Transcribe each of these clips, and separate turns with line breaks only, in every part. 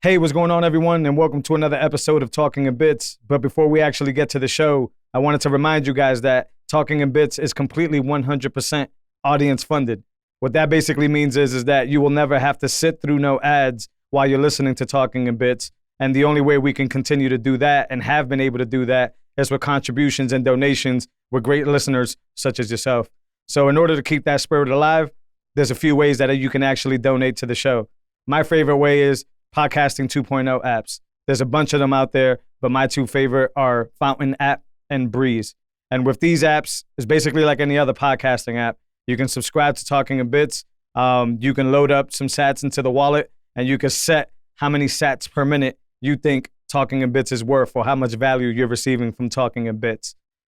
Hey, what's going on, everyone? And welcome to another episode of Talking in Bits. But before we actually get to the show, I wanted to remind you guys that Talking in Bits is completely 100% audience funded. What that basically means is that you will never have to sit through no ads while you're listening to Talking in Bits. And the only way we can continue to do that and have been able to do that is with contributions and donations with great listeners such as yourself. So in order to keep that spirit alive, there's a few ways that you can actually donate to the show. My favorite way is Podcasting 2.0 apps. There's a bunch of them out there, but my two favorite are Fountain app and Breeze. And with these apps, it's basically like any other podcasting app. You can subscribe to Talking in Bits. You can load up some sats into the wallet, and you can set how many sats per minute you think Talking in Bits is worth or how much value you're receiving from Talking in Bits.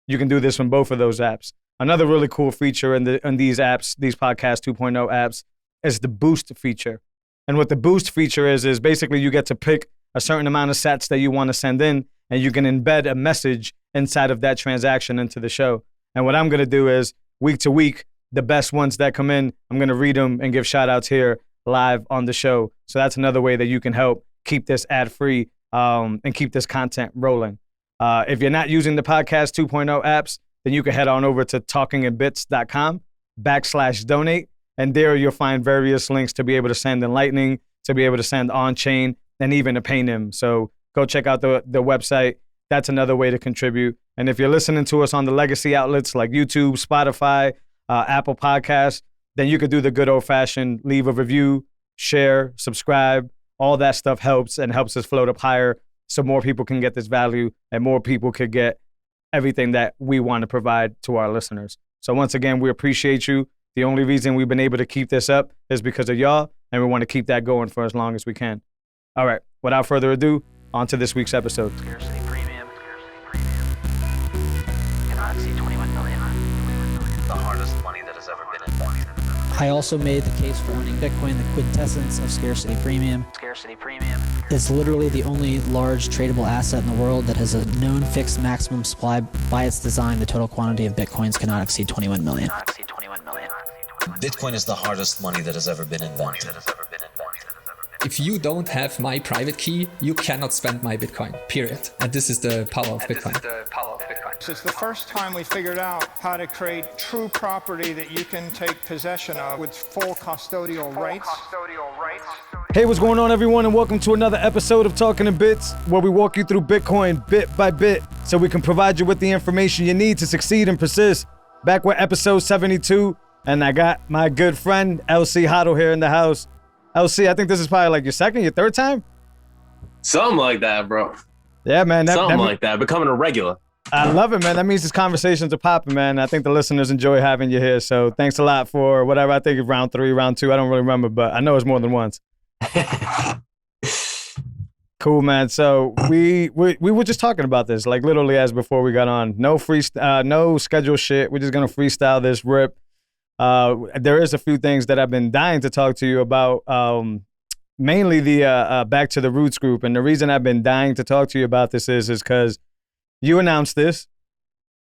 You can do this from both of those apps. Another really cool feature in these apps, these Podcast 2.0 apps, is the Boost feature. And what the Boost feature is basically you get to pick a certain amount of sats that you want to send in, and you can embed a message inside of that transaction into the show. And what I'm going to do is, week to week, the best ones that come in, I'm going to read them and give shout outs here live on the show. So that's another way that you can help keep this ad-free and keep this content rolling. If you're not using the Podcast 2.0 apps, then you can head on over to talkinginbits.com/donate. And there you'll find various links to be able to send in Lightning, to be able to send on-chain, and even to Payname. So go check out the website. That's another way to contribute. And if you're listening to us on the legacy outlets like YouTube, Spotify, Apple Podcasts, then you could do the good old-fashioned leave a review, share, subscribe. All that stuff helps and helps us float up higher so more people can get this value and more people could get everything that we want to provide to our listeners. So once again, we appreciate you. The only reason we've been able to keep this up is because of y'all, and we want to keep that going for as long as we can. All right, without further ado, on to this week's episode.
Scarcity premium. Cannot exceed 21 million. The hardest money that has ever been invented.
I also made the case for owning Bitcoin. The quintessence of scarcity premium.
Scarcity premium.
It's literally the only large tradable asset in the world that has a known fixed maximum supply. By its design, the total quantity of Bitcoins cannot exceed 21 million.
Cannot exceed 21 million.
Bitcoin is the hardest money that has ever been invented.
If you don't have my private key, you cannot spend my Bitcoin, period. And this is the power of Bitcoin.
It's the first time we figured out how to create true property that you can take possession of with full custodial rights.
Hey, what's going on, everyone, and welcome to another episode of Talking in Bits, where we walk you through Bitcoin bit by bit so we can provide you with the information you need to succeed and persist. Back with episode 72, and I got my good friend LC Hodl here in the house. LC, I think this is probably like your second, your third time?
Something like that, bro.
Yeah, man.
Something like that. Becoming a regular.
I love it, man. That means these conversations are popping, man. I think the listeners enjoy having you here. So thanks a lot for whatever. I think it's round 3, round 2. I don't really remember, but I know it's more than once. Cool, man. So we were just talking about this, like literally as before we got on. No schedule shit. We're just gonna freestyle this rip. There is a few things that I've been dying to talk to you about. Mainly the Back to the Roots group, and the reason I've been dying to talk to you about this is because you announced this.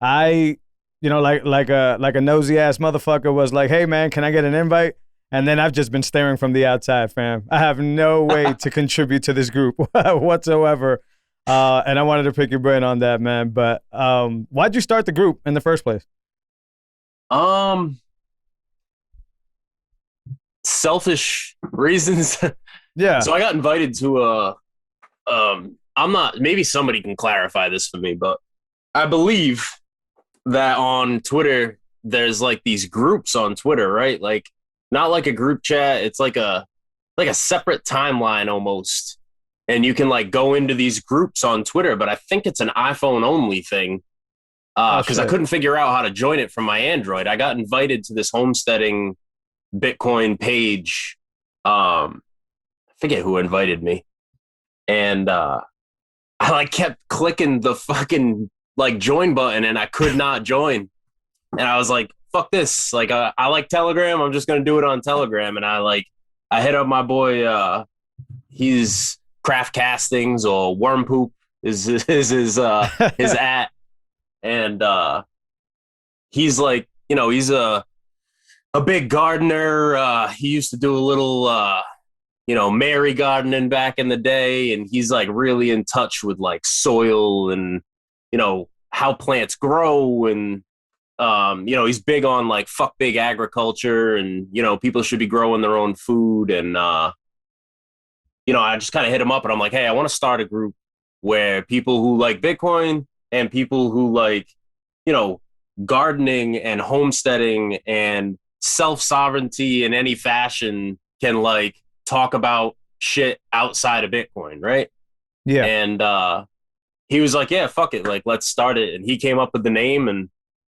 I, like a nosy ass motherfucker was like, "Hey man, can I get an invite?" And then I've just been staring from the outside, fam. I have no way to contribute to this group whatsoever, and I wanted to pick your brain on that, man. But why'd you start the group in the first place?
Selfish reasons.
Yeah.
So I got invited to maybe somebody can clarify this for me, but I believe that on Twitter, there's like these groups on Twitter, right? Like not like a group chat. It's like a separate timeline almost. And you can like go into these groups on Twitter, but I think it's an iPhone only thing. Because I couldn't figure out how to join it from my Android. I got invited to this homesteading Bitcoin page. I forget who invited me. And I like kept clicking the fucking like join button and I could not join. And I was like, fuck this. Like I like Telegram. I'm just going to do it on Telegram. And I hit up my boy. He's Craft Castings or Worm Poop is his at. And he's like, he's a big gardener. He used to do a little Mary gardening back in the day, and he's like really in touch with like soil and how plants grow, and he's big on like fuck big agriculture, and people should be growing their own food. And I just kind of hit him up, and I'm like, hey, I want to start a group where people who like Bitcoin and people who like gardening and homesteading and self-sovereignty in any fashion can like talk about shit outside of Bitcoin, right?
Yeah.
And he was like, yeah, fuck it, like let's start it. And he came up with the name, and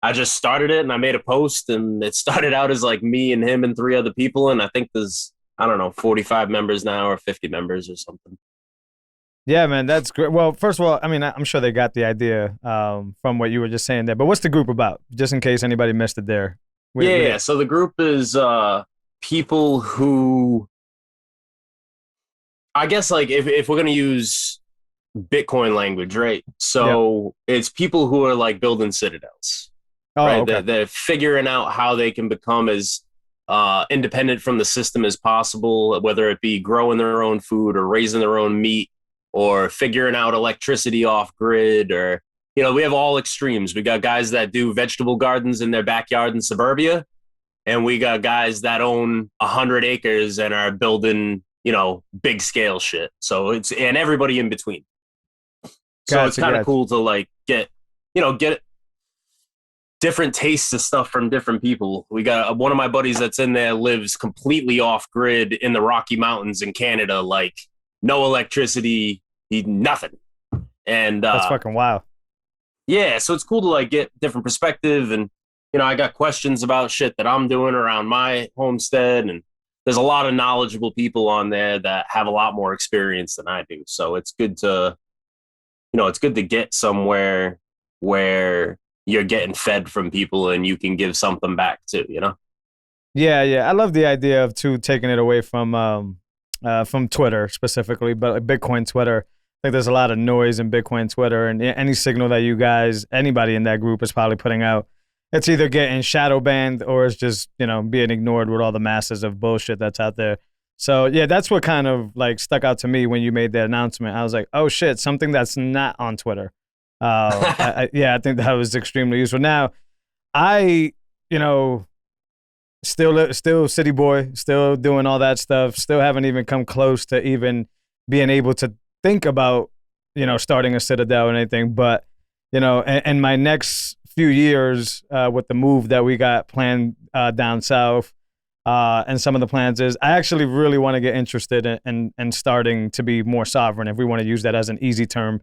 I just started it, and I made a post, and it started out as like me and him and 3 other people, and I think there's 45 members now, or 50 members or something.
Yeah, man, that's great. Well, first of all, I mean, I'm sure they got the idea from what you were just saying there, but what's the group about? Just in case anybody missed it there.
Yeah. So the group is people who, I guess, like if we're going to use Bitcoin language, right? So it's people who are like building citadels, right?
Okay.
They're figuring out how they can become as independent from the system as possible, whether it be growing their own food or raising their own meat, or figuring out electricity off grid, or, we have all extremes. We got guys that do vegetable gardens in their backyard in suburbia, and we got guys that own 100 acres and are building, big scale shit. So and everybody in between. So it's kind of cool to like get different tastes of stuff from different people. We got one of my buddies that's in there lives completely off grid in the Rocky Mountains in Canada, like no electricity, nothing. And
that's fucking wild.
Yeah, so it's cool to like get different perspective, and I got questions about shit that I'm doing around my homestead, and there's a lot of knowledgeable people on there that have a lot more experience than I do. So it's good to get somewhere where you're getting fed from people and you can give something back too,
Yeah. I love the idea of taking it away from Twitter specifically, but like Bitcoin Twitter. I think there's a lot of noise in Bitcoin Twitter, and any signal that you guys, anybody in that group is probably putting out, it's either getting shadow banned or it's just, being ignored with all the masses of bullshit that's out there. So yeah, that's what kind of like stuck out to me when you made that announcement. I was like, oh shit, something that's not on Twitter. I think that was extremely useful. Now, I, still city boy, still doing all that stuff, still haven't even come close to even being able to think about, starting a citadel or anything. But, in my next few years with the move that we got planned down south, and some of the plans is I actually really want to get interested in starting to be more sovereign, if we want to use that as an easy term.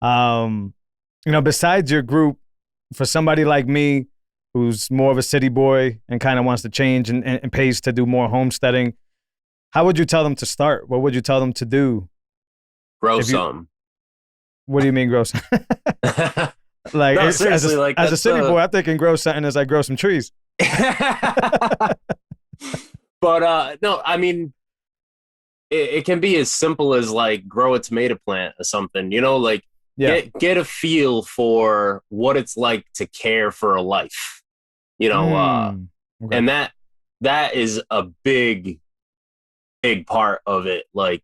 Besides your group, for somebody like me who's more of a city boy and kind of wants to change and pays to do more homesteading, how would you tell them to start? What would you tell them to do?
Grow some.
What do you mean grow some? Like,
no,
as a city boy, I'm thinking grow something as I grow some trees.
But no, I mean, it can be as simple as like grow a tomato plant or something, get a feel for what it's like to care for a life, okay. And that is a big part of it. Like,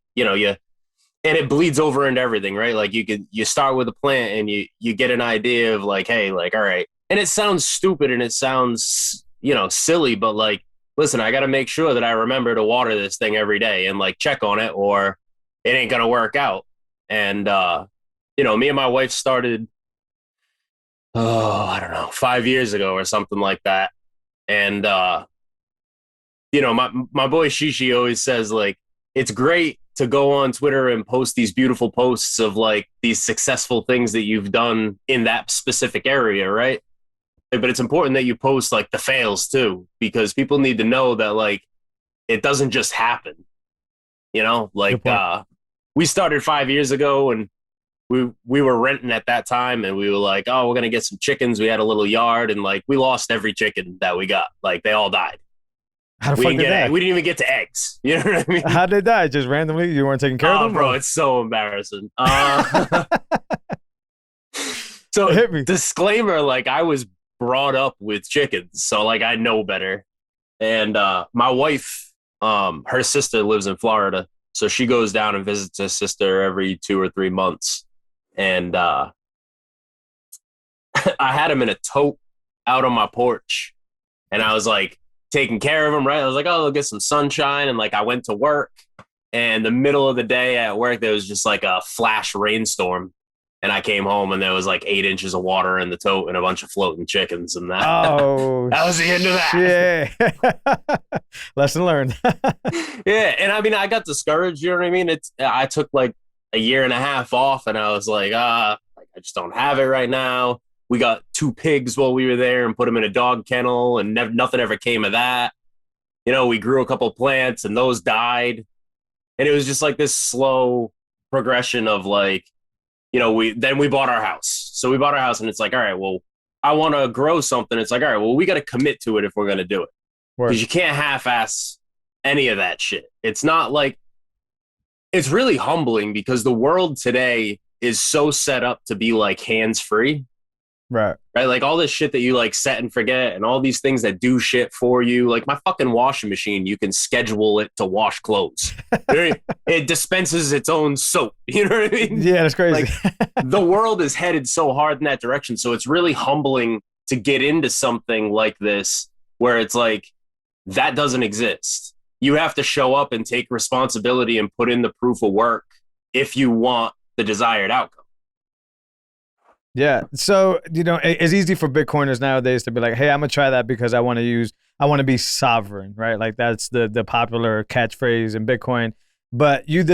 and it bleeds over into everything, right? Like you start with a plant and you get an idea of like, hey, like, all right. And it sounds stupid and it sounds, silly, but like, listen, I got to make sure that I remember to water this thing every day and like check on it, or it ain't going to work out. And, me and my wife started, I don't know, 5 years ago or something like that. And, my boy Shishi always says like, it's great to go on Twitter and post these beautiful posts of like these successful things that you've done in that specific area, right? But it's important that you post like the fails too, because people need to know that like it doesn't just happen. Like we started 5 years ago and we were renting at that time, and we were like, oh, we're gonna get some chickens. We had a little yard, and like we lost every chicken that we got. Like they all died.
How the fuck did that?
We didn't even get to eggs. You know what I mean?
How did they die? Just randomly? You weren't taking care of them?
Bro, it's so embarrassing. So disclaimer, like I was brought up with chickens, so like I know better. And my wife, her sister lives in Florida, So she goes down and visits her sister every 2 or 3 months. And I had him in a tote out on my porch. And I was like taking care of him, right? I was like, oh, they'll get some sunshine. And like I went to work. And the middle of the day at work, there was just like a flash rainstorm. And I came home and there was like 8 inches of water in the tote and a bunch of floating chickens and that.
Oh,
that was the end of that.
Yeah. Lesson learned.
Yeah. And I mean, I got discouraged. You know what I mean? I took like a year and a half off and I was like, I just don't have it right now. We got 2 pigs while we were there and put them in a dog kennel and nothing ever came of that. You know, we grew a couple plants and those died. And it was just like this slow progression of like, you know, we bought our house. So we bought our house and it's like, all right, well, I want to grow something. It's like, all right, well, we got to commit to it if we're going to do it. Because you can't half-ass any of that shit. It's not like, it's really humbling because the world today is so set up to be like hands-free.
Right.
Like all this shit that you like set and forget and all these things that do shit for you. Like my fucking washing machine, you can schedule it to wash clothes. It dispenses its own soap. You know what I mean?
Yeah, that's crazy.
Like, the world is headed so hard in that direction. So it's really humbling to get into something like this where it's like, that doesn't exist. You have to show up and take responsibility and put in the proof of work if you want the desired outcome.
Yeah. So, you know, it's easy for Bitcoiners nowadays to be like, hey, I'm going to try that because I want to be sovereign, right? Like that's the popular catchphrase in Bitcoin. But you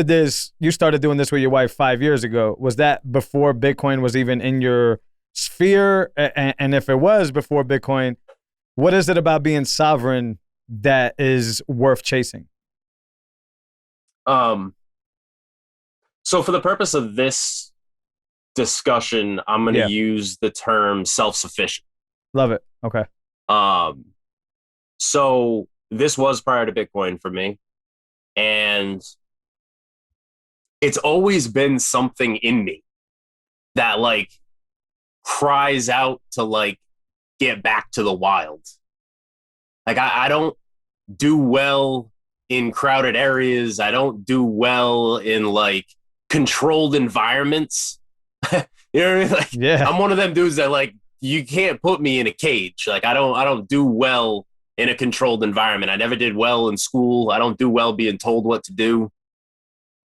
started doing this with your wife 5 years ago. Was that before Bitcoin was even in your sphere? And if it was before Bitcoin, what is it about being sovereign that is worth chasing?
So for the purpose of this discussion, I'm going to use the term self-sufficient.
Love it. Okay.
So this was prior to Bitcoin for me. And it's always been something in me that like cries out to like get back to the wild. Like I don't do well in crowded areas. I don't do well in like controlled environments. You know what I mean? Like,
yeah.
I'm one of them dudes that like, you can't put me in a cage. Like I don't do well in a controlled environment. I never did well in school. I don't do well being told what to do.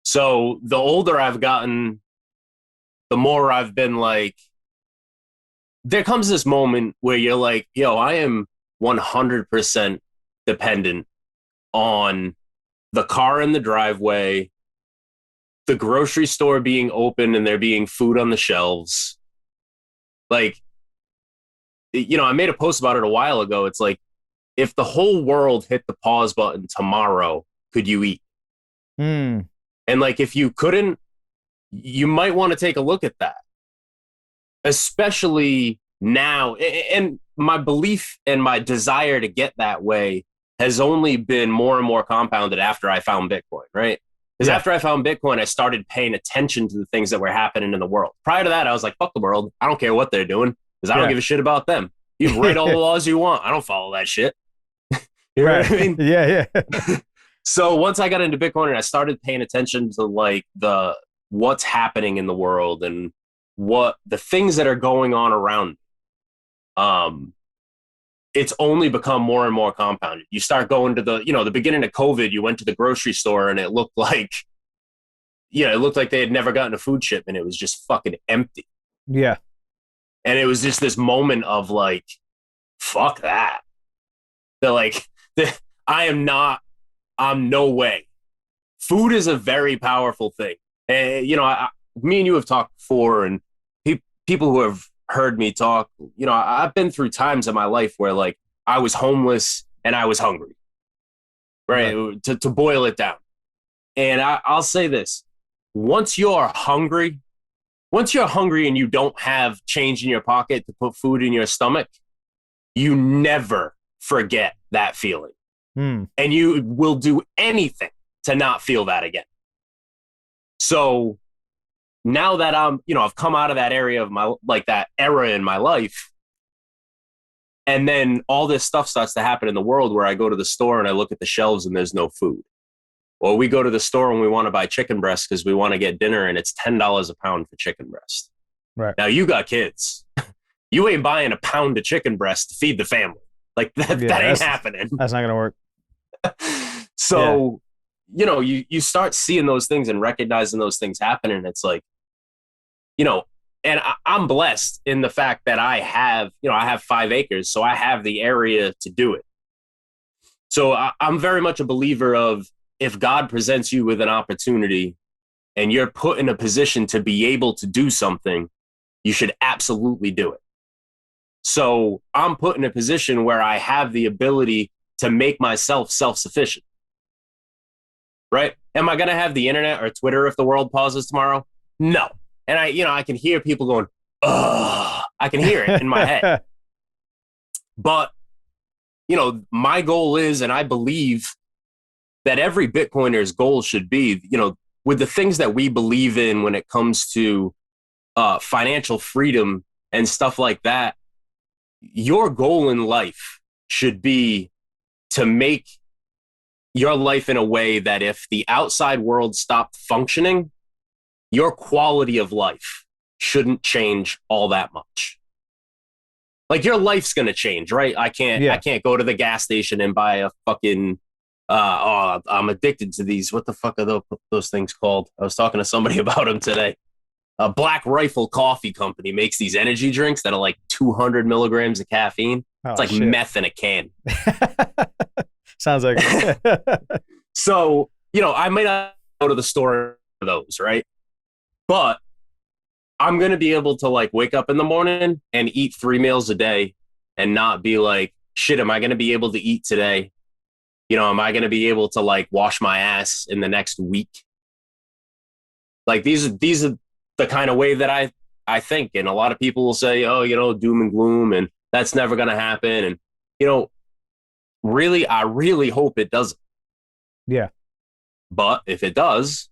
So the older I've gotten, the more I've been like, there comes this moment where you're like, yo, I am 100% dependent on the car in the driveway, the grocery store being open and there being food on the shelves. Like, you know, I made a post about it a while ago. It's like, if the whole world hit the pause button tomorrow, could you eat? And like, if you couldn't, you might want to take a look at that. Especially now. And my belief and my desire to get that way has only been more and more compounded after I found Bitcoin, right? Because after I found Bitcoin, I started paying attention to the things that were happening in the world. Prior to that, I was like, fuck the world. I don't care what they're doing because I don't give a shit about them. You can write all the laws you want. I don't follow that shit. You know what I mean?
Yeah.
So once I got into Bitcoin and I started paying attention to like what's happening in the world and what the things that are going on around me, it's only become more and more compounded. You start going to the beginning of COVID, you went to the grocery store and it looked like they had never gotten a food shipment. It was just fucking empty.
Yeah.
And it was just this moment of like, fuck that. They're like, I'm no way. Food is a very powerful thing. And, you know, me and you have talked before, and people who have heard me talk, you know, I've been through times in my life where like I was homeless and I was hungry, right? To boil it down. And I'll say this, once you're hungry and you don't have change in your pocket to put food in your stomach, you never forget that feeling. And you will do anything to not feel that again. So now that I've come out of that area of that era in my life, and then all this stuff starts to happen in the world where I go to the store and I look at the shelves and there's no food. Or we go to the store and we want to buy chicken breast because we want to get dinner and it's $10 a pound for chicken breast.
Right.
Now you got kids. You ain't buying a pound of chicken breast to feed the family. Like that ain't happening.
That's not going to work.
So, you know, you start seeing those things and recognizing those things happen. And it's like, you know, and I'm blessed in the fact that I have 5 acres. So I have the area to do it. So I'm very much a believer of, if God presents you with an opportunity and you're put in a position to be able to do something, you should absolutely do it. So I'm put in a position where I have the ability to make myself self-sufficient. Right? Am I going to have the internet or Twitter if the world pauses tomorrow? No. And I can hear people going, ugh. I can hear it in my head. But, you know, my goal is, and I believe that every Bitcoiner's goal should be, you know, with the things that we believe in when it comes to financial freedom and stuff like that, your goal in life should be to make your life in a way that if the outside world stopped functioning, your quality of life shouldn't change all that much. Like, your life's going to change, right? I can't go to the gas station and buy a fucking I'm addicted to these. What the fuck are those things called? I was talking to somebody about them today. A Black Rifle Coffee Company makes these energy drinks that are like 200 milligrams of caffeine. It's like meth in a can.
Sounds like
So, you know, I might not go to the store for those, right? But I'm going to be able to like wake up in the morning and eat 3 meals a day and not be like, shit, am I going to be able to eat today? You know, am I going to be able to like wash my ass in the next week? Like, these are the kind of way that I think. And a lot of people will say, oh, you know, doom and gloom, and that's never going to happen. And, you know, really, I really hope it doesn't.
Yeah.
But if it does,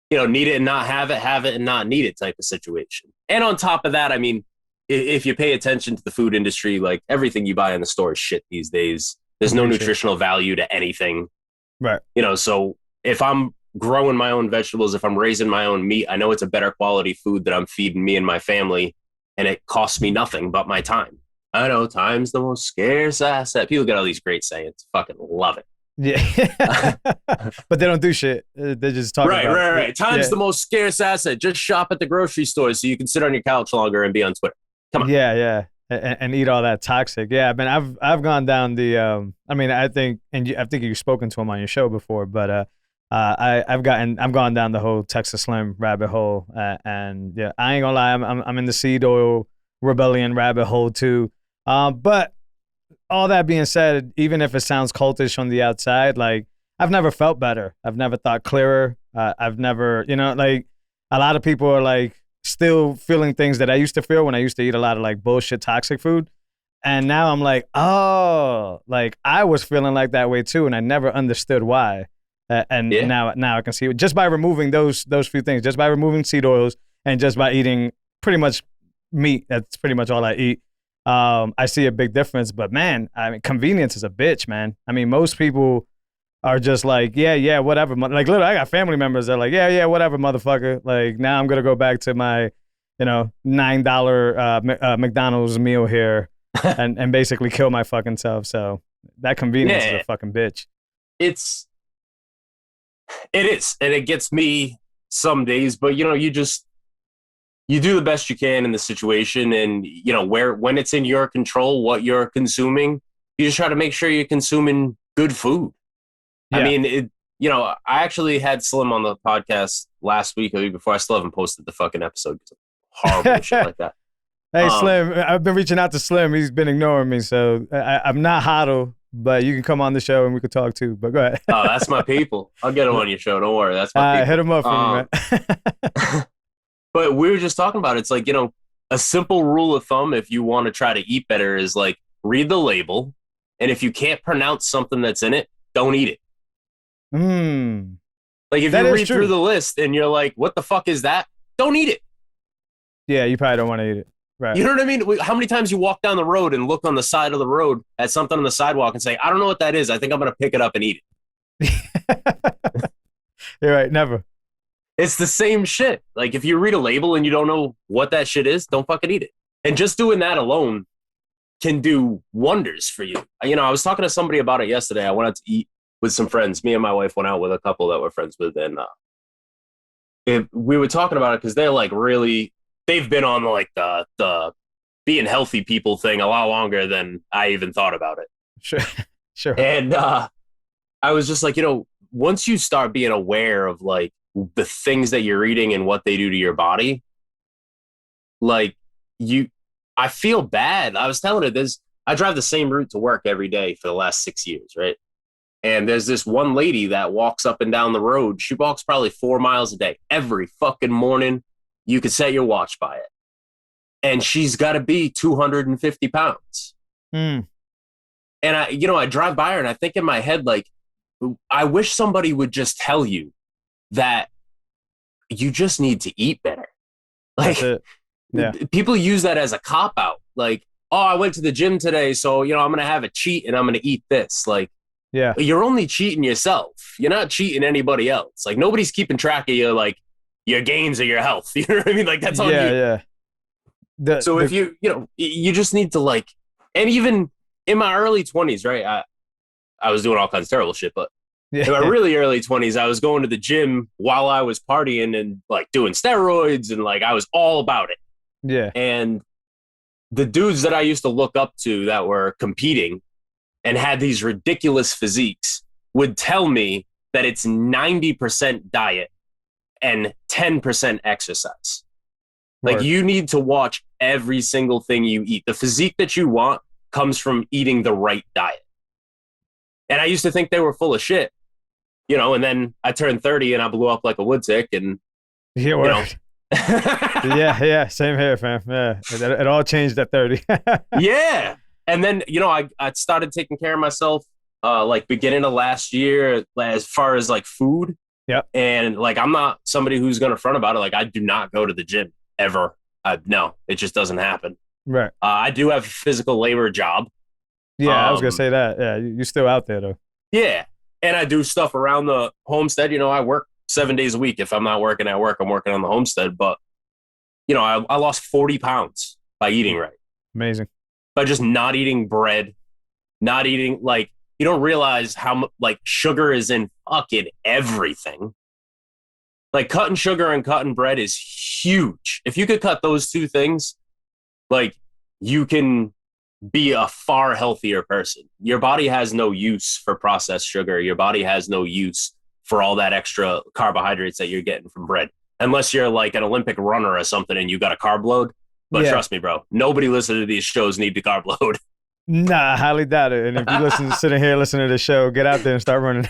you know, need it and not have it and not need it type of situation. And on top of that, I mean, if you pay attention to the food industry, like, everything you buy in the store is shit these days. There's no nutritional value to anything.
Right.
You know, so if I'm growing my own vegetables, if I'm raising my own meat, I know it's a better quality food that I'm feeding me and my family, and it costs me nothing but my time. I know time's the most scarce asset. People get all these great sayings. Fucking love it.
Yeah. But they don't do shit. They just talk about it.
Right. Time's the most scarce asset. Just shop at the grocery store so you can sit on your couch longer and be on Twitter. Come on.
Yeah. And eat all that toxic. Yeah, I mean, I've gone down the. I mean, I think you've spoken to him on your show before, but I've gone down the whole Texas Slim rabbit hole, and yeah, I ain't gonna lie, I'm in the seed oil rebellion rabbit hole too. But all that being said, even if it sounds cultish on the outside, like, I've never felt better. I've never thought clearer. I've never, you know, like, a lot of people are like, still feeling things that I used to feel when I used to eat a lot of like bullshit toxic food. And now I'm like, oh, like, I was feeling like that way too. And I never understood why. Now I can see it just by removing those few things, just by removing seed oils and just by eating pretty much meat. That's pretty much all I eat. I see a big difference, but man, I mean, convenience is a bitch, man. I mean, most people are just like, yeah, whatever. Like, literally, I got family members that are like, yeah, whatever, motherfucker. Like, now I'm going to go back to my, you know, $9 McDonald's meal here and basically kill my fucking self. So that convenience is a fucking bitch.
It is. And it gets me some days, but, you know, you do the best you can in the situation. And, you know, when it's in your control, what you're consuming, you just try to make sure you're consuming good food. Yeah. I mean, you know, I actually had Slim on the podcast last week or the week before. I still haven't posted the fucking episode because of horrible shit like that.
Hey, Slim, I've been reaching out to Slim. He's been ignoring me. So I'm not Hodl, but you can come on the show and we could talk too. But go ahead.
Oh, that's my people. I'll get him on your show. Don't worry. That's my people.
Hit him up for me, man.
But we were just talking about it. It's like, you know, a simple rule of thumb if you want to try to eat better is like, read the label. And if you can't pronounce something that's in it, don't eat it. Like, if you read through the list and you're like, what the fuck is that? Don't eat it.
Yeah, you probably don't want to eat it. Right.
You know what I mean? How many times you walk down the road and look on the side of the road at something on the sidewalk and say, I don't know what that is. I think I'm going to pick it up and eat it.
You're right. Never.
It's the same shit. Like if you read a label and you don't know what that shit is, don't fucking eat it. And just doing that alone can do wonders for you. You know, I was talking to somebody about it yesterday. I went out to eat with some friends. Me and my wife went out with a couple that we're friends with, and we were talking about it because they're like really, they've been on like the being healthy people thing a lot longer than I even thought about it.
Sure.
And I was just like, you know, once you start being aware of like the things that you're eating and what they do to your body, like I feel bad. I was telling her this, I drive the same route to work every day for the last 6 years, right? And there's this one lady that walks up and down the road. She walks probably 4 miles a day every fucking morning. You could set your watch by it. And she's got to be 250 pounds.
Mm.
And I drive by her and I think in my head, like, I wish somebody would just tell you that you just need to eat better. Like,
yeah.
People use that as a cop out. Like, oh, I went to the gym today, so, you know, I'm going to have a cheat and I'm going to eat this. Like,
yeah,
you're only cheating yourself. You're not cheating anybody else. Like, nobody's keeping track of your gains or your health. You know what I mean? Like, that's on you.
Yeah.
If you just need to like, and even in my early 20s, right? I was doing all kinds of terrible shit, but in my really early 20s, I was going to the gym while I was partying and like doing steroids and like I was all about it.
Yeah.
And the dudes that I used to look up to that were competing and had these ridiculous physiques would tell me that it's 90% diet and 10% exercise. Like you need to watch every single thing you eat. The physique that you want comes from eating the right diet. And I used to think they were full of shit, you know, and then I turned 30 and I blew up like a wood tick and
yeah, same here, fam. Yeah, it all changed at 30.
Yeah. And then, you know, I started taking care of myself like beginning of last year as far as like food.
Yeah.
And like, I'm not somebody who's going to front about it. Like, I do not go to the gym ever. No, it just doesn't happen.
Right.
I do have a physical labor job.
Yeah, I was going to say that. Yeah, you're still out there, though.
Yeah. And I do stuff around the homestead. You know, I work 7 days a week. If I'm not working at work, I'm working on the homestead. But, you know, I lost 40 pounds by eating right.
Amazing.
By just not eating bread, not eating, like, you don't realize how much, like, sugar is in fucking everything. Like, cutting sugar and cutting bread is huge. If you could cut those two things, like, you can be a far healthier person. Your body has no use for processed sugar. Your body has no use for all that extra carbohydrates that you're getting from bread. Unless you're like an Olympic runner or something and you got a carb load. But trust me, bro, nobody listening to these shows need the carb load.
Nah, I highly doubt it. And if you sitting here listening to the show, get out there and start running.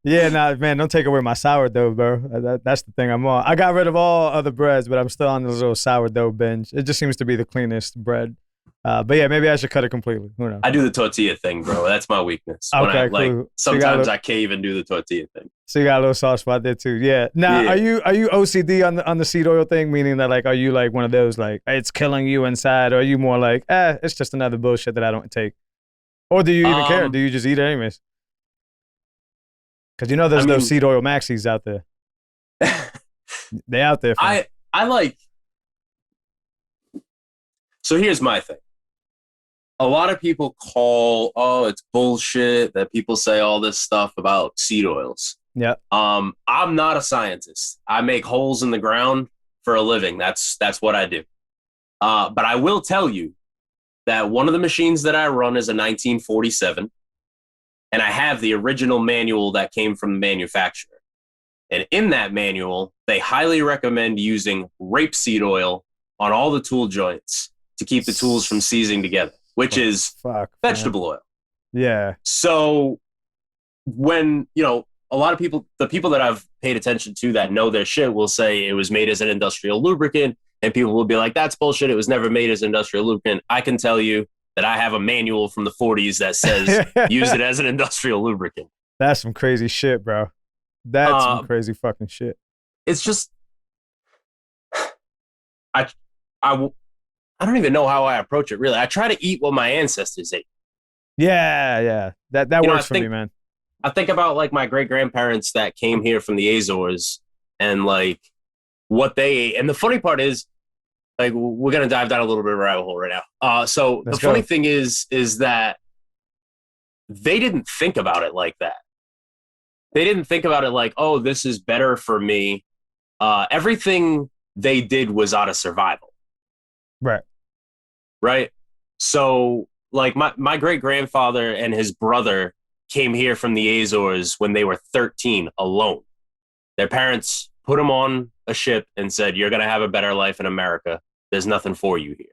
Yeah, nah, man, don't take away my sourdough, bro. That's the thing I'm on. I got rid of all other breads, but I'm still on this little sourdough binge. It just seems to be the cleanest bread. But yeah, maybe I should cut it completely. Who knows?
I do the tortilla thing, bro. That's my weakness.
Okay,
like,
cool.
sometimes I can't even do the tortilla thing.
So you got a little soft spot there too. Yeah. Now, are you OCD on the seed oil thing? Meaning that like, are you like one of those like it's killing you inside, or are you more like, it's just another bullshit that I don't take? Or do you even care? Do you just eat it anyways? Because you know there's those seed oil maxis out there. They out there.
I like. So here's my thing. A lot of people it's bullshit that people say all this stuff about seed oils.
Yeah.
I'm not a scientist. I make holes in the ground for a living. That's what I do. But I will tell you that one of the machines that I run is a 1947, and I have the original manual that came from the manufacturer. And in that manual, they highly recommend using rapeseed oil on all the tool joints to keep the tools from seizing together, which is vegetable oil.
Yeah.
So when, you know, a lot of people, the people that I've paid attention to that know their shit will say it was made as an industrial lubricant, and people will be like, that's bullshit. It was never made as industrial lubricant. I can tell you that I have a manual from the 40s that says use it as an industrial lubricant.
That's some crazy shit, bro. That's some crazy fucking shit.
It's just, I don't even know how I approach it, really. I try to eat what my ancestors ate.
Yeah. That works for me, man.
I think about like my great grandparents that came here from the Azores and like what they ate. And the funny part is, like, we're gonna dive down a little bit of a rabbit hole right now. So
Let's
the funny
go.
thing is that they didn't think about it like that. They didn't think about it like, oh, this is better for me. Everything they did was out of survival.
Right.
Right. So like my great grandfather and his brother came here from the Azores when they were 13 alone. Their parents put them on a ship and said, you're going to have a better life in America. There's nothing for you here.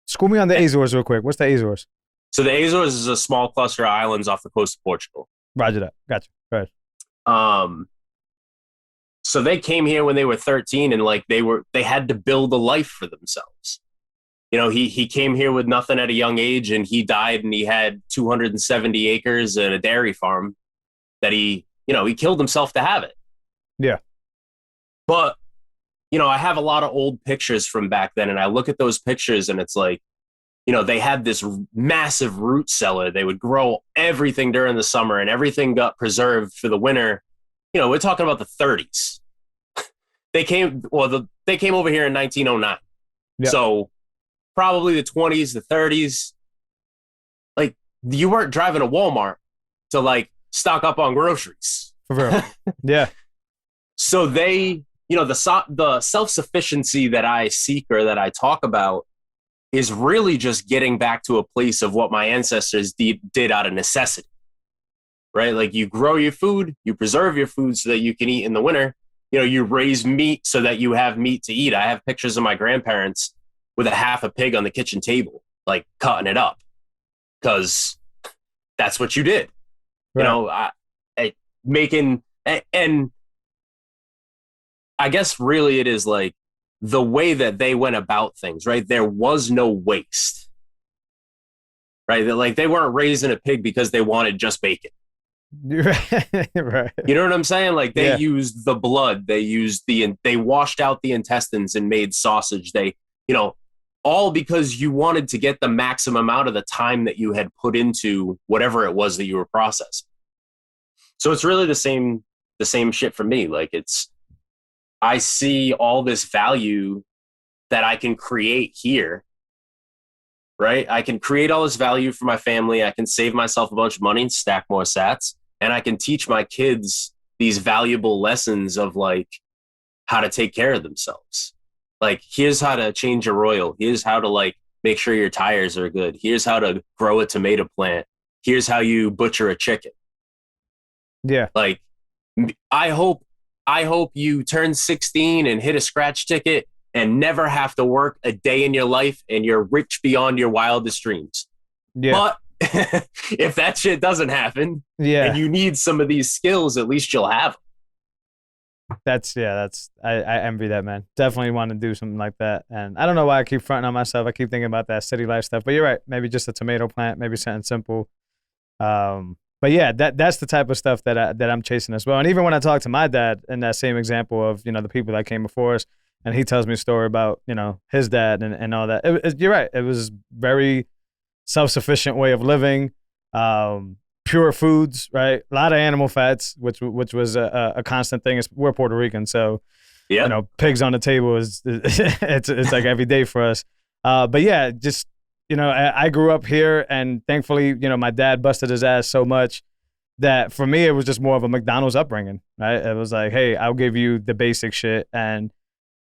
School me on the Azores real quick. What's the Azores?
So the Azores is a small cluster of islands off the coast of Portugal.
Roger that. Gotcha. Go ahead.
So they came here when they were 13 and like they had to build a life for themselves. You know, he came here with nothing at a young age and he died and he had 270 acres and a dairy farm that he killed himself to have it.
Yeah.
But, you know, I have a lot of old pictures from back then and I look at those pictures and it's like, you know, they had this massive root cellar. They would grow everything during the summer and everything got preserved for the winter. You know, we're talking about the 30s. They came over here in 1909.
Yeah.
So probably the 20s, the 30s. Like, you weren't driving to Walmart to like stock up on groceries.
For real. Yeah.
So they, you know, the self-sufficiency that I seek or that I talk about is really just getting back to a place of what my ancestors did out of necessity, right? Like you grow your food, you preserve your food so that you can eat in the winter. You know, you raise meat so that you have meat to eat. I have pictures of my grandparents with a half a pig on the kitchen table, like cutting it up because that's what you did.
Right.
You know, making, and I guess really it is like the way that they went about things, right? There was no waste, right? Like they weren't raising a pig because they wanted just bacon.
Right.
You know what I'm saying? Like they
Yeah.
used the blood, they washed out the intestines and made sausage. They, you know, all because you wanted to get the maximum out of the time that you had put into whatever it was that you were processing. So it's really the same shit for me. Like I see all this value that I can create here, right? I can create all this value for my family. I can save myself a bunch of money and stack more sats. And I can teach my kids these valuable lessons of like how to take care of themselves. Like, here's how to change your oil. Here's how to like make sure your tires are good. Here's how to grow a tomato plant. Here's how you butcher a chicken.
Yeah.
Like, I hope you turn 16 and hit a scratch ticket and never have to work a day in your life and you're rich beyond your wildest dreams.
Yeah.
But if that shit doesn't happen and you need some of these skills, at least you'll have them.
I envy that, man. Definitely want to do something like that. And I don't know why I keep fronting on myself. I keep thinking about that city life stuff, but you're right. Maybe just a tomato plant, maybe something simple. But yeah, that's the type of stuff that I'm chasing as well. And even when I talk to my dad in that same example of, you know, the people that came before us, and he tells me a story about, you know, his dad and all that. You're right. It was very self-sufficient way of living, pure foods, right? A lot of animal fats, which was a constant thing. We're Puerto Rican, so
yeah,
you know, pigs on the table is it's like every day for us. But yeah, just, you know, I grew up here, and thankfully, you know, my dad busted his ass so much that for me it was just more of a McDonald's upbringing, right? It was like, hey, I'll give you the basic shit, and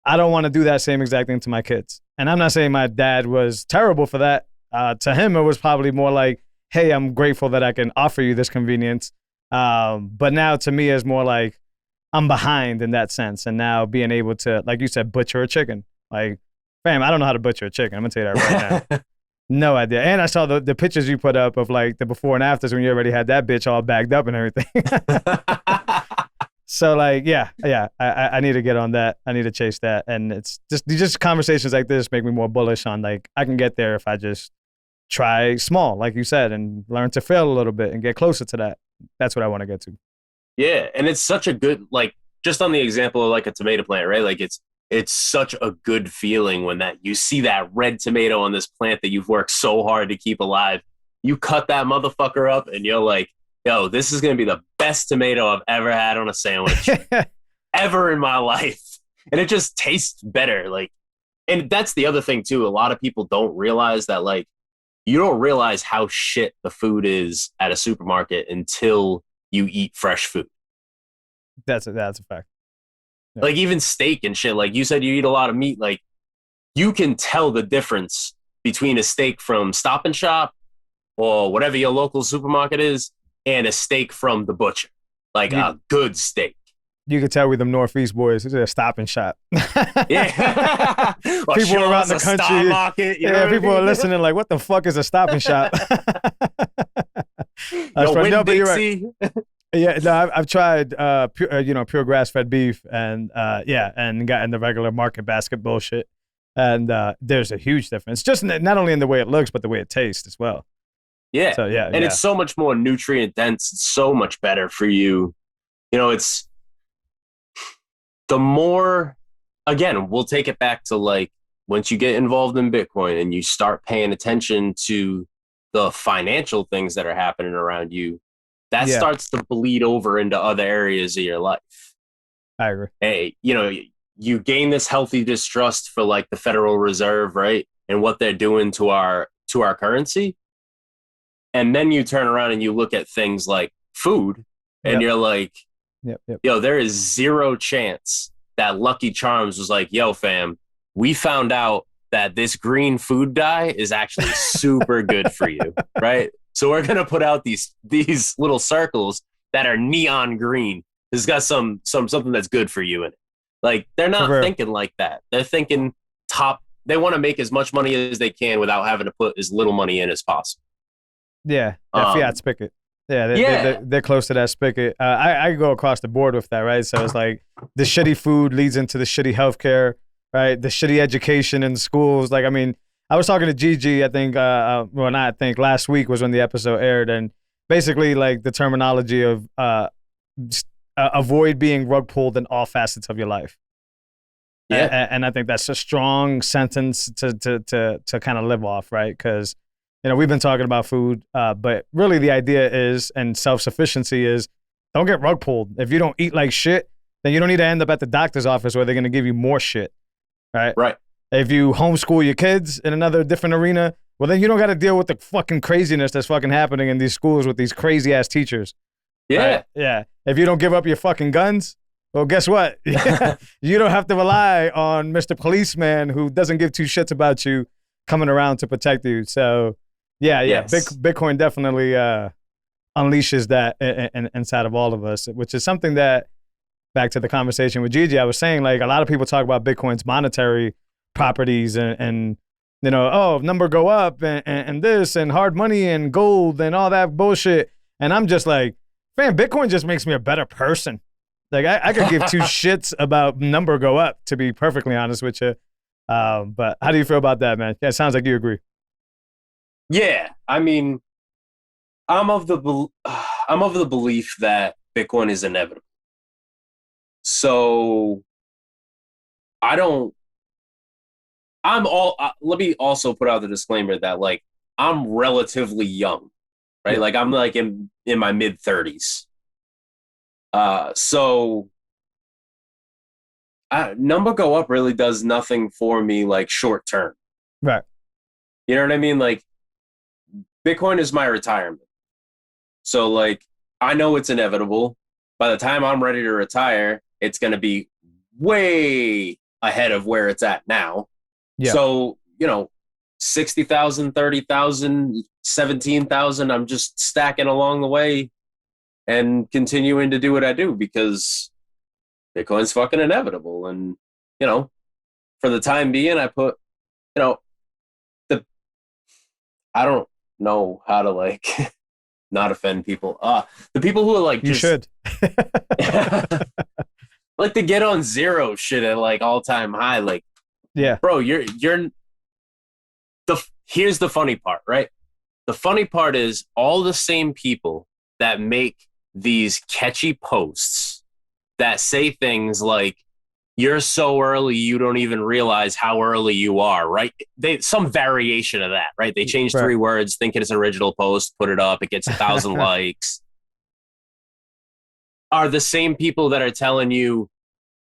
I don't want to do that same exact thing to my kids. And I'm not saying my dad was terrible for that. To him, it was probably more like, hey, I'm grateful that I can offer you this convenience. But now to me, it's more like I'm behind in that sense. And now being able to, like you said, butcher a chicken. Like, fam, I don't know how to butcher a chicken. I'm going to tell you that right now. No idea. And I saw the pictures you put up of like the before and afters when you already had that bitch all bagged up and everything. So like, yeah, I need to get on that. I need to chase that. And it's just conversations like this make me more bullish on like, I can get there if I just try small, like you said, and learn to fail a little bit and get closer to that. That's what I want to get to.
Yeah. And it's such a good, like, just on the example of like a tomato plant, right? Like it's such a good feeling when that you see that red tomato on this plant that you've worked so hard to keep alive. You cut that motherfucker up and you're like, yo, this is going to be the best tomato I've ever had on a sandwich ever in my life. And it just tastes better. Like, and that's the other thing too. A lot of people don't realize that, like, you don't realize how shit the food is at a supermarket until you eat fresh food.
That's a fact. Yeah.
Like even steak and shit. Like you said, you eat a lot of meat. Like you can tell the difference between a steak from Stop and Shop or whatever your local supermarket is and a steak from the butcher. Like a good steak.
You can tell we them Northeast boys. It's a Stop and Shop.
Yeah.
People around the country.
Market,
people are listening like, what the fuck is a Stop and Shop?
Yo,
but you're right. Yeah, no, I've tried, pure grass-fed beef and gotten the regular market basket bullshit. And there's a huge difference, just not only in the way it looks, but the way it tastes as well.
Yeah.
So, yeah.
And it's so much more nutrient dense. It's so much better for you. You know, it's the more, again, we'll take it back to like, once you get involved in Bitcoin and you start paying attention to the financial things that are happening around you, that starts to bleed over into other areas of your life.
I agree.
Hey, you know, you gain this healthy distrust for like the Federal Reserve, right? And what they're doing to our currency. And then you turn around and you look at things like food and you're like, yo, there is zero chance that Lucky Charms was like, yo, fam, we found out that this green food dye is actually super good for you, right? So we're gonna put out these little circles that are neon green. It's got something that's good for you in it. Like they're not thinking like that. They're thinking they want to make as much money as they can without having to put as little money in as possible.
Yeah, that fiat spigot. Yeah, they're close to that spigot. I go across the board with that, right? So it's like the shitty food leads into the shitty healthcare, right? The shitty education in schools. Like, I mean, I was talking to Gigi, I think, last week was when the episode aired, and basically like the terminology of avoid being rug pulled in all facets of your life. Yeah, and I think that's a strong sentence to kind of live off, right? Because we've been talking about food, but really the idea is, and self-sufficiency is, don't get rug pulled. If you don't eat like shit, then you don't need to end up at the doctor's office where they're going to give you more shit, right?
Right.
If you homeschool your kids in another different arena, well, then you don't got to deal with the fucking craziness that's fucking happening in these schools with these crazy ass teachers.
Yeah.
Right? Yeah. If you don't give up your fucking guns, well, guess what? You don't have to rely on Mr. Policeman who doesn't give two shits about you coming around to protect you. So, yes. Bitcoin definitely unleashes that inside of all of us, which is something that, back to the conversation with Gigi, I was saying, like, a lot of people talk about Bitcoin's monetary properties and number go up and this and hard money and gold and all that bullshit. And I'm just like, man, Bitcoin just makes me a better person. Like, I could give two shits about number go up, to be perfectly honest with you. But how do you feel about that, man? Yeah, it sounds like you agree.
Yeah, I mean, I'm of the belief that Bitcoin is inevitable. So let me also put out the disclaimer that, like, I'm relatively young, right? Like, I'm like in my mid 30s. So number go up really does nothing for me, like, short term.
Right.
You know what I mean? Like, Bitcoin is my retirement. So, like, I know it's inevitable. By the time I'm ready to retire, it's going to be way ahead of where it's at now. Yeah. So, 60,000, 30,000, 17,000, I'm just stacking along the way and continuing to do what I do because Bitcoin's fucking inevitable. And, for the time being, I put, I don't know how to, like, not offend people. The people who are like,
you should.
Like, to get on zero shit at, like, all-time high, like,
yeah,
bro, here's the funny part, right? The funny part is all the same people that make these catchy posts that say things like, you're so early, you don't even realize how early you are, right? Some variation of that, right? They change 3 words, think it's an original post, put it up, it gets 1,000 likes. are the same people that are telling you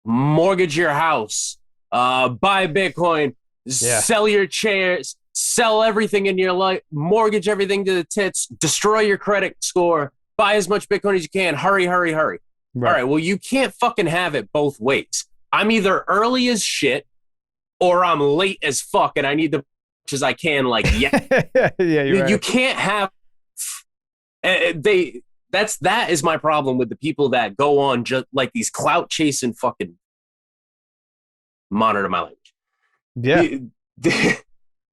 mortgage your house, buy Bitcoin, sell your chairs, sell everything in your life, mortgage everything to the tits, destroy your credit score, buy as much Bitcoin as you can, hurry.
Right.
All right, well, you can't fucking have it both ways. I'm either early as shit or I'm late as fuck and I need the much as I can, like,
you're
you
right.
can't have that is my problem with the people that go on just like these clout chasing fucking monitor my language.
Yeah.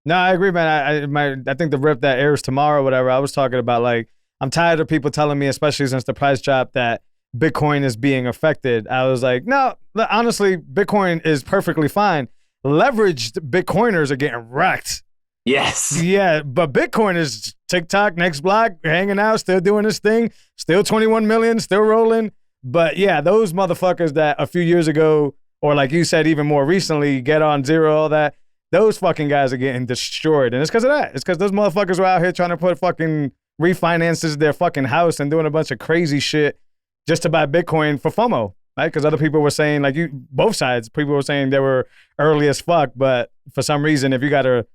No, I agree, man. I think the rip that airs tomorrow, whatever, I was talking about, like, I'm tired of people telling me, especially since the price drop, that Bitcoin is being affected. I was like, no, honestly, Bitcoin is perfectly fine. Leveraged Bitcoiners are getting wrecked.
Yes.
Yeah, but Bitcoin is TikTok, next block, hanging out, still doing this thing, still 21 million, still rolling. But yeah, those motherfuckers that a few years ago, or like you said, even more recently, get on zero, all that, those fucking guys are getting destroyed. And it's because of that. It's because those motherfuckers were out here trying to put fucking refinances their fucking house and doing a bunch of crazy shit just to buy Bitcoin for FOMO, right? Because other people were saying, like, both sides, people were saying they were early as fuck, but for some reason, if you got to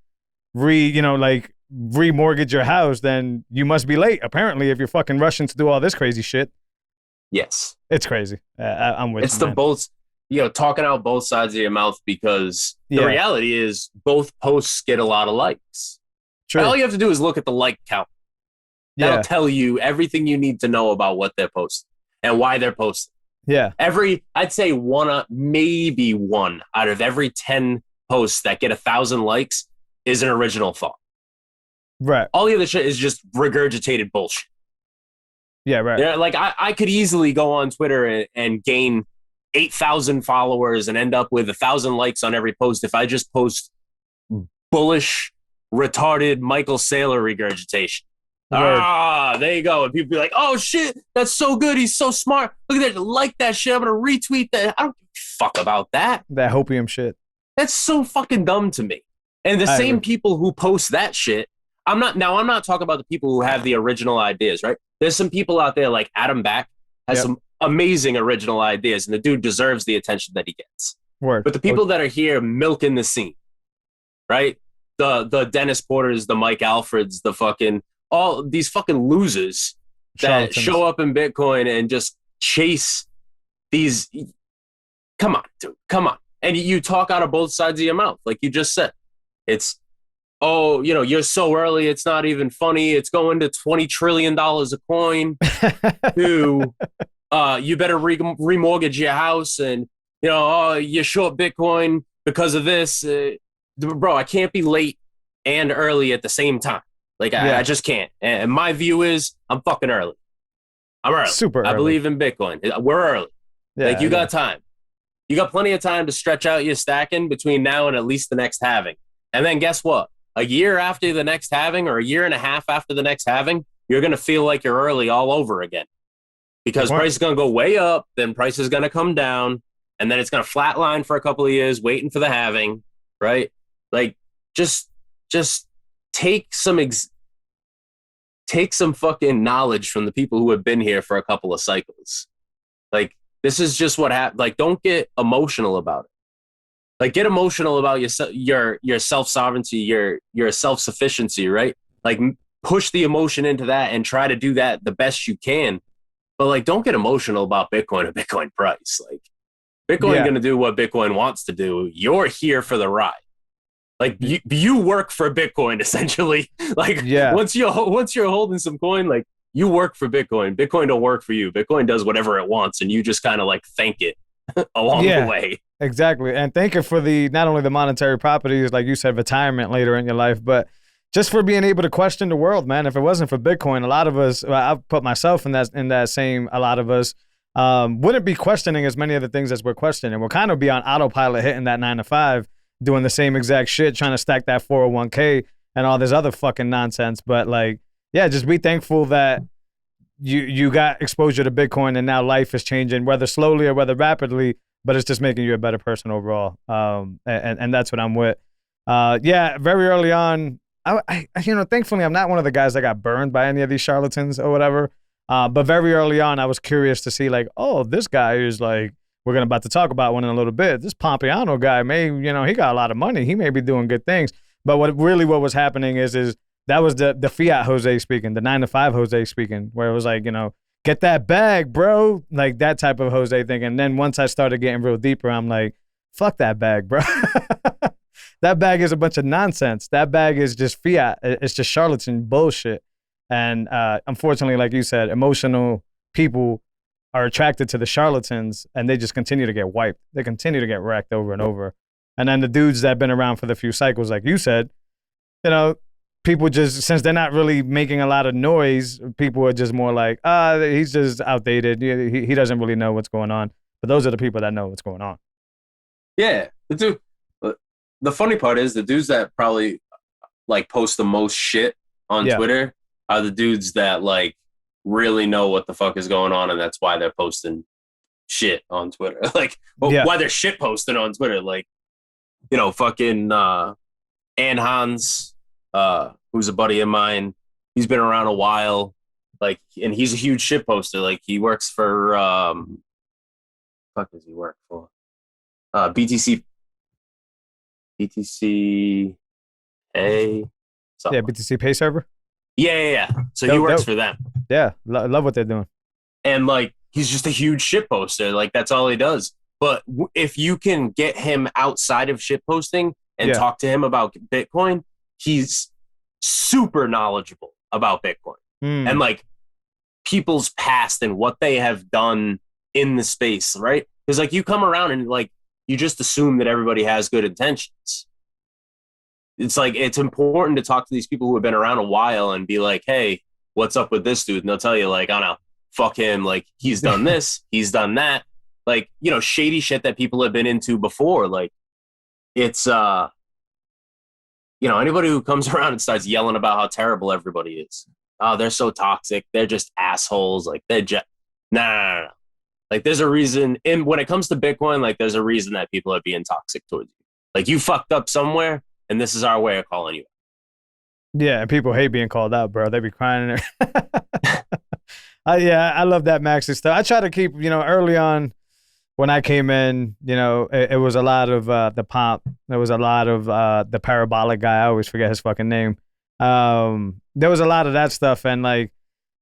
remortgage your house, then you must be late, apparently, if you're fucking rushing to do all this crazy shit.
Yes.
It's crazy. I'm with you,
It's the
man.
both, talking out both sides of your mouth, because the reality is both posts get a lot of likes.
True.
All you have to do is look at the like count. That'll tell you everything you need to know about what they're posting and why they're posting.
Yeah.
I'd say maybe one out of every 10 posts that get 1,000 likes is an original thought.
Right.
All the other shit is just regurgitated bullshit.
Yeah, right.
Yeah, like I could easily go on Twitter and gain 8,000 followers and end up with 1,000 likes on every post if I just post bullish, retarded Michael Saylor regurgitation.
Word.
There you go. And people be like, oh shit, that's so good. He's so smart. Look at that. Like that shit. I'm going to retweet that. I don't give a fuck about that.
That hopium shit.
That's so fucking dumb to me. And the same people who post that shit, I'm not talking about the people who have the original ideas, right? There's some people out there like Adam Back has some amazing original ideas, and the dude deserves the attention that he gets.
Word.
But the people that are here milking the scene, right? The Dennis Porters, the Mike Alfreds, the fucking all these fucking losers that show up in Bitcoin and just chase these. Come on, dude. Come on. And you talk out of both sides of your mouth, like you just said. It's, oh, you're so early, it's not even funny. It's going to $20 trillion a coin. To, you better remortgage your house, and, you're short Bitcoin because of this. Bro, I can't be late and early at the same time. Like, I just can't. And my view is, I'm fucking early. I'm early.
Super early.
I believe in Bitcoin. We're early.
Yeah,
like, you got time. You got plenty of time to stretch out your stacking between now and at least the next halving. And then guess what? A year after the next halving, or a year and a half after the next halving, you're going to feel like you're early all over again. Because price is going to go way up, then price is going to come down, and then it's going to flatline for a couple of years waiting for the halving, right? Like, just take some fucking knowledge from the people who have been here for a couple of cycles. Like, this is just what happened. Like, don't get emotional about it. Like, get emotional about your self-sovereignty, your self-sufficiency, right? Like, push the emotion into that and try to do that the best you can. But, like, don't get emotional about Bitcoin or Bitcoin price. Like, Bitcoin going to do what Bitcoin wants to do. You're here for the ride. Like, you work for Bitcoin, essentially. Like, once you're holding some coin, like, you work for Bitcoin. Bitcoin don't work for you. Bitcoin does whatever it wants, and you just kind of, like, thank it along the way.
Exactly. And thank you for not only the monetary properties, like you said, retirement later in your life, but just for being able to question the world, man. If it wasn't for Bitcoin, a lot of us, I've put myself in that same, a lot of us wouldn't be questioning as many of the things as we're questioning. We'll kind of be on autopilot, hitting that 9 to 5, doing the same exact shit, trying to stack that 401k and all this other fucking nonsense. But like, yeah, just be thankful that you got exposure to Bitcoin and now life is changing, whether slowly or whether rapidly, but it's just making you a better person overall. And that's what I'm with. Very early on, I thankfully I'm not one of the guys that got burned by any of these charlatans or whatever. But very early on, I was curious to see like, oh, this guy is like, we're about to talk about one in a little bit. This Pompiano guy he got a lot of money. He may be doing good things. But what was happening is that was the fiat Jose speaking, the 9 to 5 Jose speaking, where it was like, get that bag, bro. Like that type of Jose thinking. And then once I started getting real deeper, I'm like, fuck that bag, bro. That bag is a bunch of nonsense. That bag is just fiat. It's just charlatan bullshit. And unfortunately, like you said, emotional people are attracted to the charlatans, and they just continue to get wiped. They continue to get wrecked over and over. And then the dudes that have been around for the few cycles, like you said, people just, since they're not really making a lot of noise, people are just more like, he's just outdated. He doesn't really know what's going on. But those are the people that know what's going on.
Yeah, the funny part is the dudes that probably like post the most shit on Twitter are the dudes that like really know what the fuck is going on, and that's why they're posting shit on Twitter. Like, why they're shit posting on Twitter. Like, fucking Ann Hans, who's a buddy of mine. He's been around a while, like, and he's a huge shit poster. Like, he works for fuck does he work for? BTC Pay.
Yeah, BTC Pay server.
Yeah. So he works for them.
Yeah, love what they're doing.
And like, he's just a huge shit poster. Like, that's all he does. But if you can get him outside of shit posting and talk to him about Bitcoin, he's super knowledgeable about Bitcoin and like people's past and what they have done in the space, right? Because like, you come around and like, you just assume that everybody has good intentions. It's like, it's important to talk to these people who have been around a while and be like, hey, what's up with this dude? And they'll tell you like, oh no, fuck him. Like, he's done this, he's done that. Like, shady shit that people have been into before. Like, it's, anybody who comes around and starts yelling about how terrible everybody is. Oh, they're so toxic. They're just assholes. Like, they're just, no. Like, there's a reason. And when it comes to Bitcoin, like, there's a reason that people are being toxic towards you. Like, you fucked up somewhere, and this is our way of calling you.
Yeah, and people hate being called out, bro. They be crying in there. I love that Maxi stuff. I try to keep, early on when I came in, it was a lot of the pomp. There was a lot of the parabolic guy. I always forget his fucking name. There was a lot of that stuff, and like,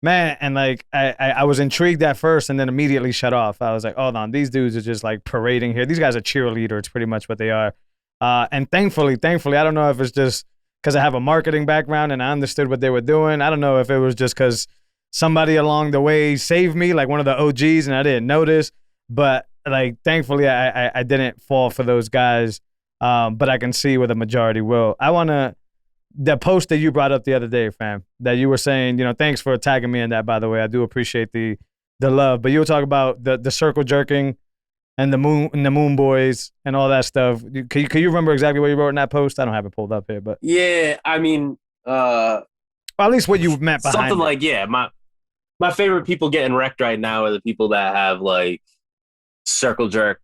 man, and like I was intrigued at first and then immediately shut off. I was like, hold on, these dudes are just like parading here. These guys are cheerleaders. It's pretty much what they are. And thankfully, I don't know if it's just because I have a marketing background and I understood what they were doing. I don't know if it was just because somebody along the way saved me, like one of the OGs, and I didn't notice. But like, thankfully, I didn't fall for those guys. But I can see where the majority will. The post that you brought up the other day, fam, that you were saying, thanks for tagging me in that, by the way. I do appreciate the love. But you were talking about the circle jerking and the moon boys and all that stuff. Can you remember exactly what you wrote in that post? I don't have it pulled up here, but
yeah, I mean,
well, at least what you meant behind
something
it.
like, yeah, my favorite people getting wrecked right now are the people that have like Circlejerk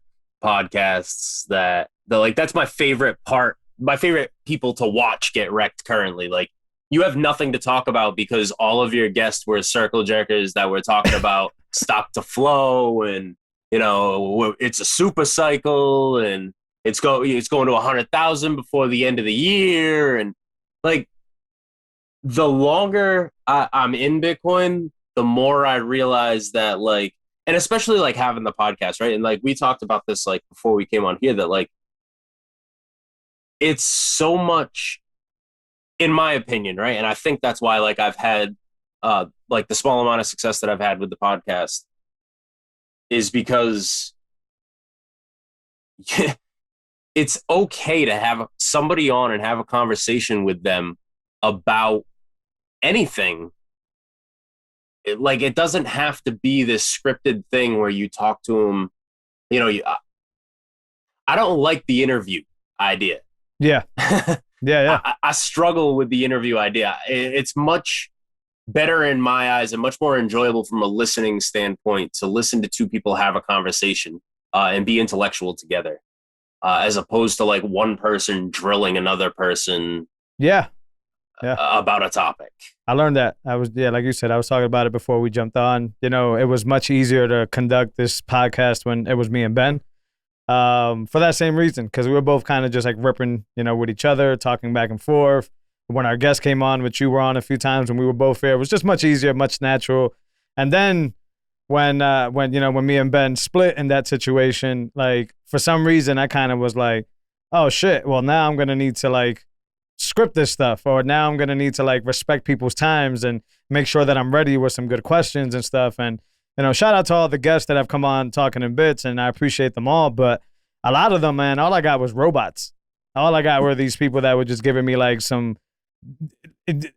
podcasts that like, that's my favorite part. My favorite people to watch get wrecked currently. Like, you have nothing to talk about because all of your guests were circle jerkers that were talking about stock to flow and, it's a super cycle and it's going to 100,000 before the end of the year. And like, the longer I'm in Bitcoin, the more I realize that like, and especially like having the podcast, right? And like, we talked about this like before we came on here, that like, it's so much, in my opinion, right? And I think that's why like I've had like the small amount of success that I've had with the podcast is because it's okay to have somebody on and have a conversation with them about anything. It doesn't have to be this scripted thing where you talk to them. I don't like the interview idea.
Yeah. Yeah.
I struggle with the interview idea. It's much better in my eyes and much more enjoyable from a listening standpoint to listen to two people have a conversation and be intellectual together, as opposed to like one person drilling another person.
Yeah.
about a topic.
I learned that. Like you said, I was talking about it before we jumped on. You know, it was much easier to conduct this podcast when it was me and Ben. For that same reason, because we were both kind of just like ripping, you know, with each other, talking back and forth. When our guest came on, which you were on a few times when we were both here, it was just much easier, much natural. And then when me and Ben split in that situation, like for some reason I kind of was like, oh shit, well now I'm gonna need to like script this stuff, or now I'm gonna need to like respect people's times and make sure that I'm ready with some good questions and stuff. And you know, shout out to all the guests that have come on Talking in Bits, and I appreciate them all. But a lot of them, man, all I got was robots. All I got were these people that were just giving me like some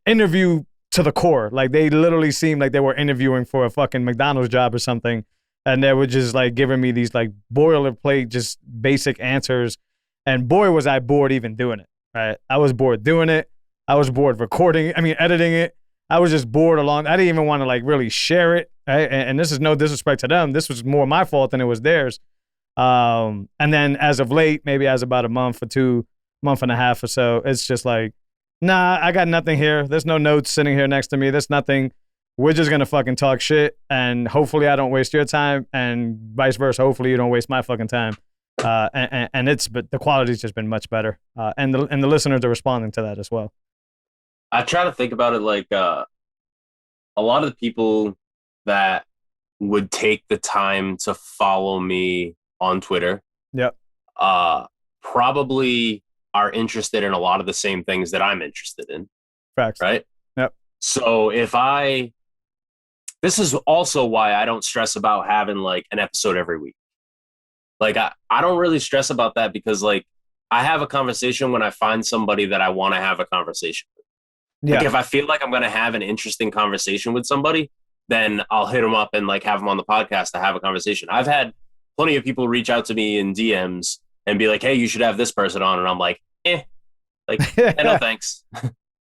interview to the core. Like they literally seemed like they were interviewing for a fucking McDonald's job or something. And they were just like giving me these like boilerplate, just basic answers. And boy, was I bored even doing it, right? I was bored doing it. I was bored editing it. I was just bored along. I didn't even want to like really share it. Right? And this is no disrespect to them. This was more my fault than it was theirs. And then as of late, maybe as about a month or 2 month and a half or so, it's just like, nah, I got nothing here. There's no notes sitting here next to me. There's nothing. We're just going to fucking talk shit. And hopefully I don't waste your time, and vice versa. Hopefully you don't waste my fucking time. But the quality's just been much better. And the listeners are responding to that as well.
I try to think about it like a lot of the people that would take the time to follow me on Twitter.
Yep.
Probably are interested in a lot of the same things that I'm interested in.
Facts.
Right?
Yep.
So this is also why I don't stress about having like an episode every week. Like I don't really stress about that, because like I have a conversation when I find somebody that I want to have a conversation with.
Yeah.
Like if I feel like I'm going to have an interesting conversation with somebody, then I'll hit them up and like have them on the podcast to have a conversation. I've had plenty of people reach out to me in DMs and be like, hey, you should have this person on. And I'm like, no, thanks.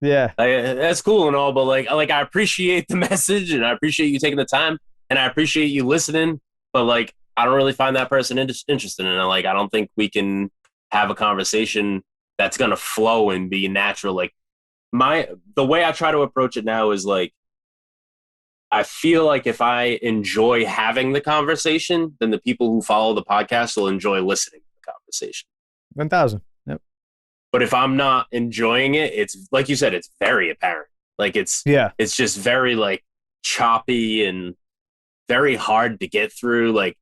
Yeah.
That's cool and all, but like I appreciate the message, and I appreciate you taking the time, and I appreciate you listening, but like, I don't really find that person interested in it. Like, I don't think we can have a conversation that's going to flow and be natural. Like the way I try to approach it now is like, I feel like if I enjoy having the conversation, then the people who follow the podcast will enjoy listening to the conversation.
1,000. Yep.
But if I'm not enjoying it, it's like you said, it's very apparent. Like it's just very like choppy and very hard to get through, like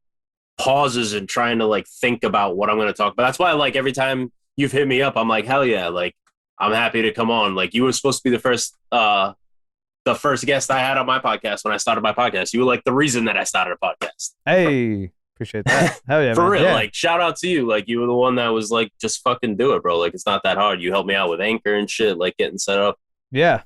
pauses and trying to like think about what I'm going to talk about. That's why like every time you've hit me up, I'm like, hell yeah. Like I'm happy to come on. Like you were supposed to be the first guest I had on my podcast when I started my podcast. You were like the reason that I started a podcast.
Hey, appreciate that. Hell yeah,
For
man.
real.
Yeah.
Like shout out to you. Like you were the one that was like, just fucking do it, bro. Like it's not that hard. You helped me out with Anchor and shit, like getting set up.
Yeah.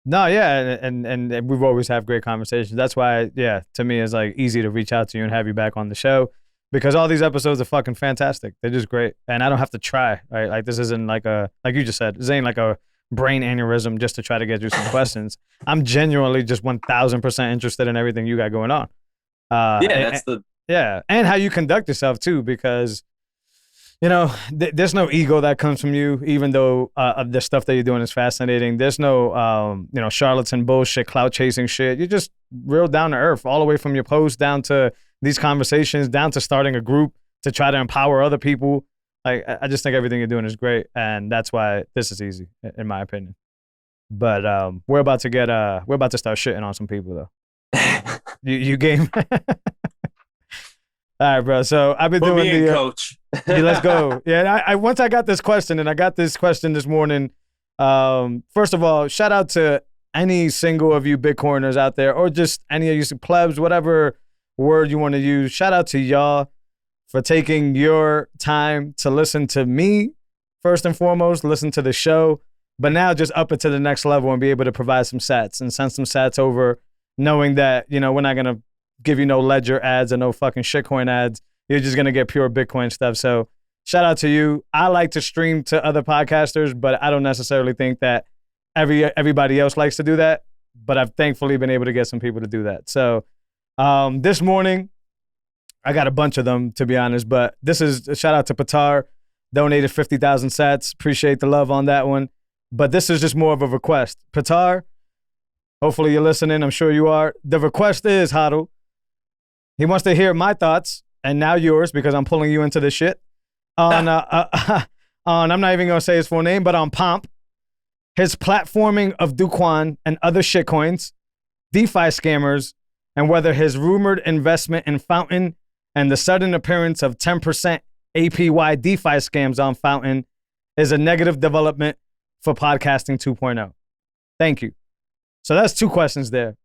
No, yeah, and we've always had great conversations. That's why, yeah, to me it's like easy to reach out to you and have you back on the show, because all these episodes are fucking fantastic. They're just great, and I don't have to try. Right? Like this isn't like like you just said, this ain't like a brain aneurysm just to try to get you some questions. I'm genuinely just 1,000% interested in everything you got going on. And how you conduct yourself too, because you know, there's no ego that comes from you, even though the stuff that you're doing is fascinating. There's no, charlatan bullshit, clout chasing shit. You're just real down to earth, all the way from your post down to these conversations, down to starting a group to try to empower other people. Like, I just think everything you're doing is great, and that's why this is easy, in my opinion. But we're about to start shitting on some people though. you game? All right, bro. So I've been doing the
coach.
Yeah, let's go. Yeah, I once I got this question, and I got this question this morning. First of all, shout out to any single of you Bitcoiners out there, or just any of you plebs, whatever word you want to use. Shout out to y'all for taking your time to listen to me first and foremost, listen to the show, but now just up it to the next level and be able to provide some sats and send some sats over, knowing that, you know, we're not gonna give you no Ledger ads or no fucking shitcoin ads. You're just going to get pure Bitcoin stuff. So shout out to you. I like to stream to other podcasters, but I don't necessarily think that everybody else likes to do that. But I've thankfully been able to get some people to do that. So this morning, I got a bunch of them, to be honest, but this is a shout out to Patar. Donated 50,000 sats. Appreciate the love on that one. but this is just more of a request. Patar, hopefully you're listening. I'm sure you are. The request is, Hodl, he wants to hear my thoughts, and now yours, because I'm pulling you into this shit, on, I'm not even going to say his full name, but on Pomp, his platforming of Duquan and other shitcoins, DeFi scammers, and whether his rumored investment in Fountain and the sudden appearance of 10% APY DeFi scams on Fountain is a negative development for podcasting 2.0. Thank you. So that's 2 questions there.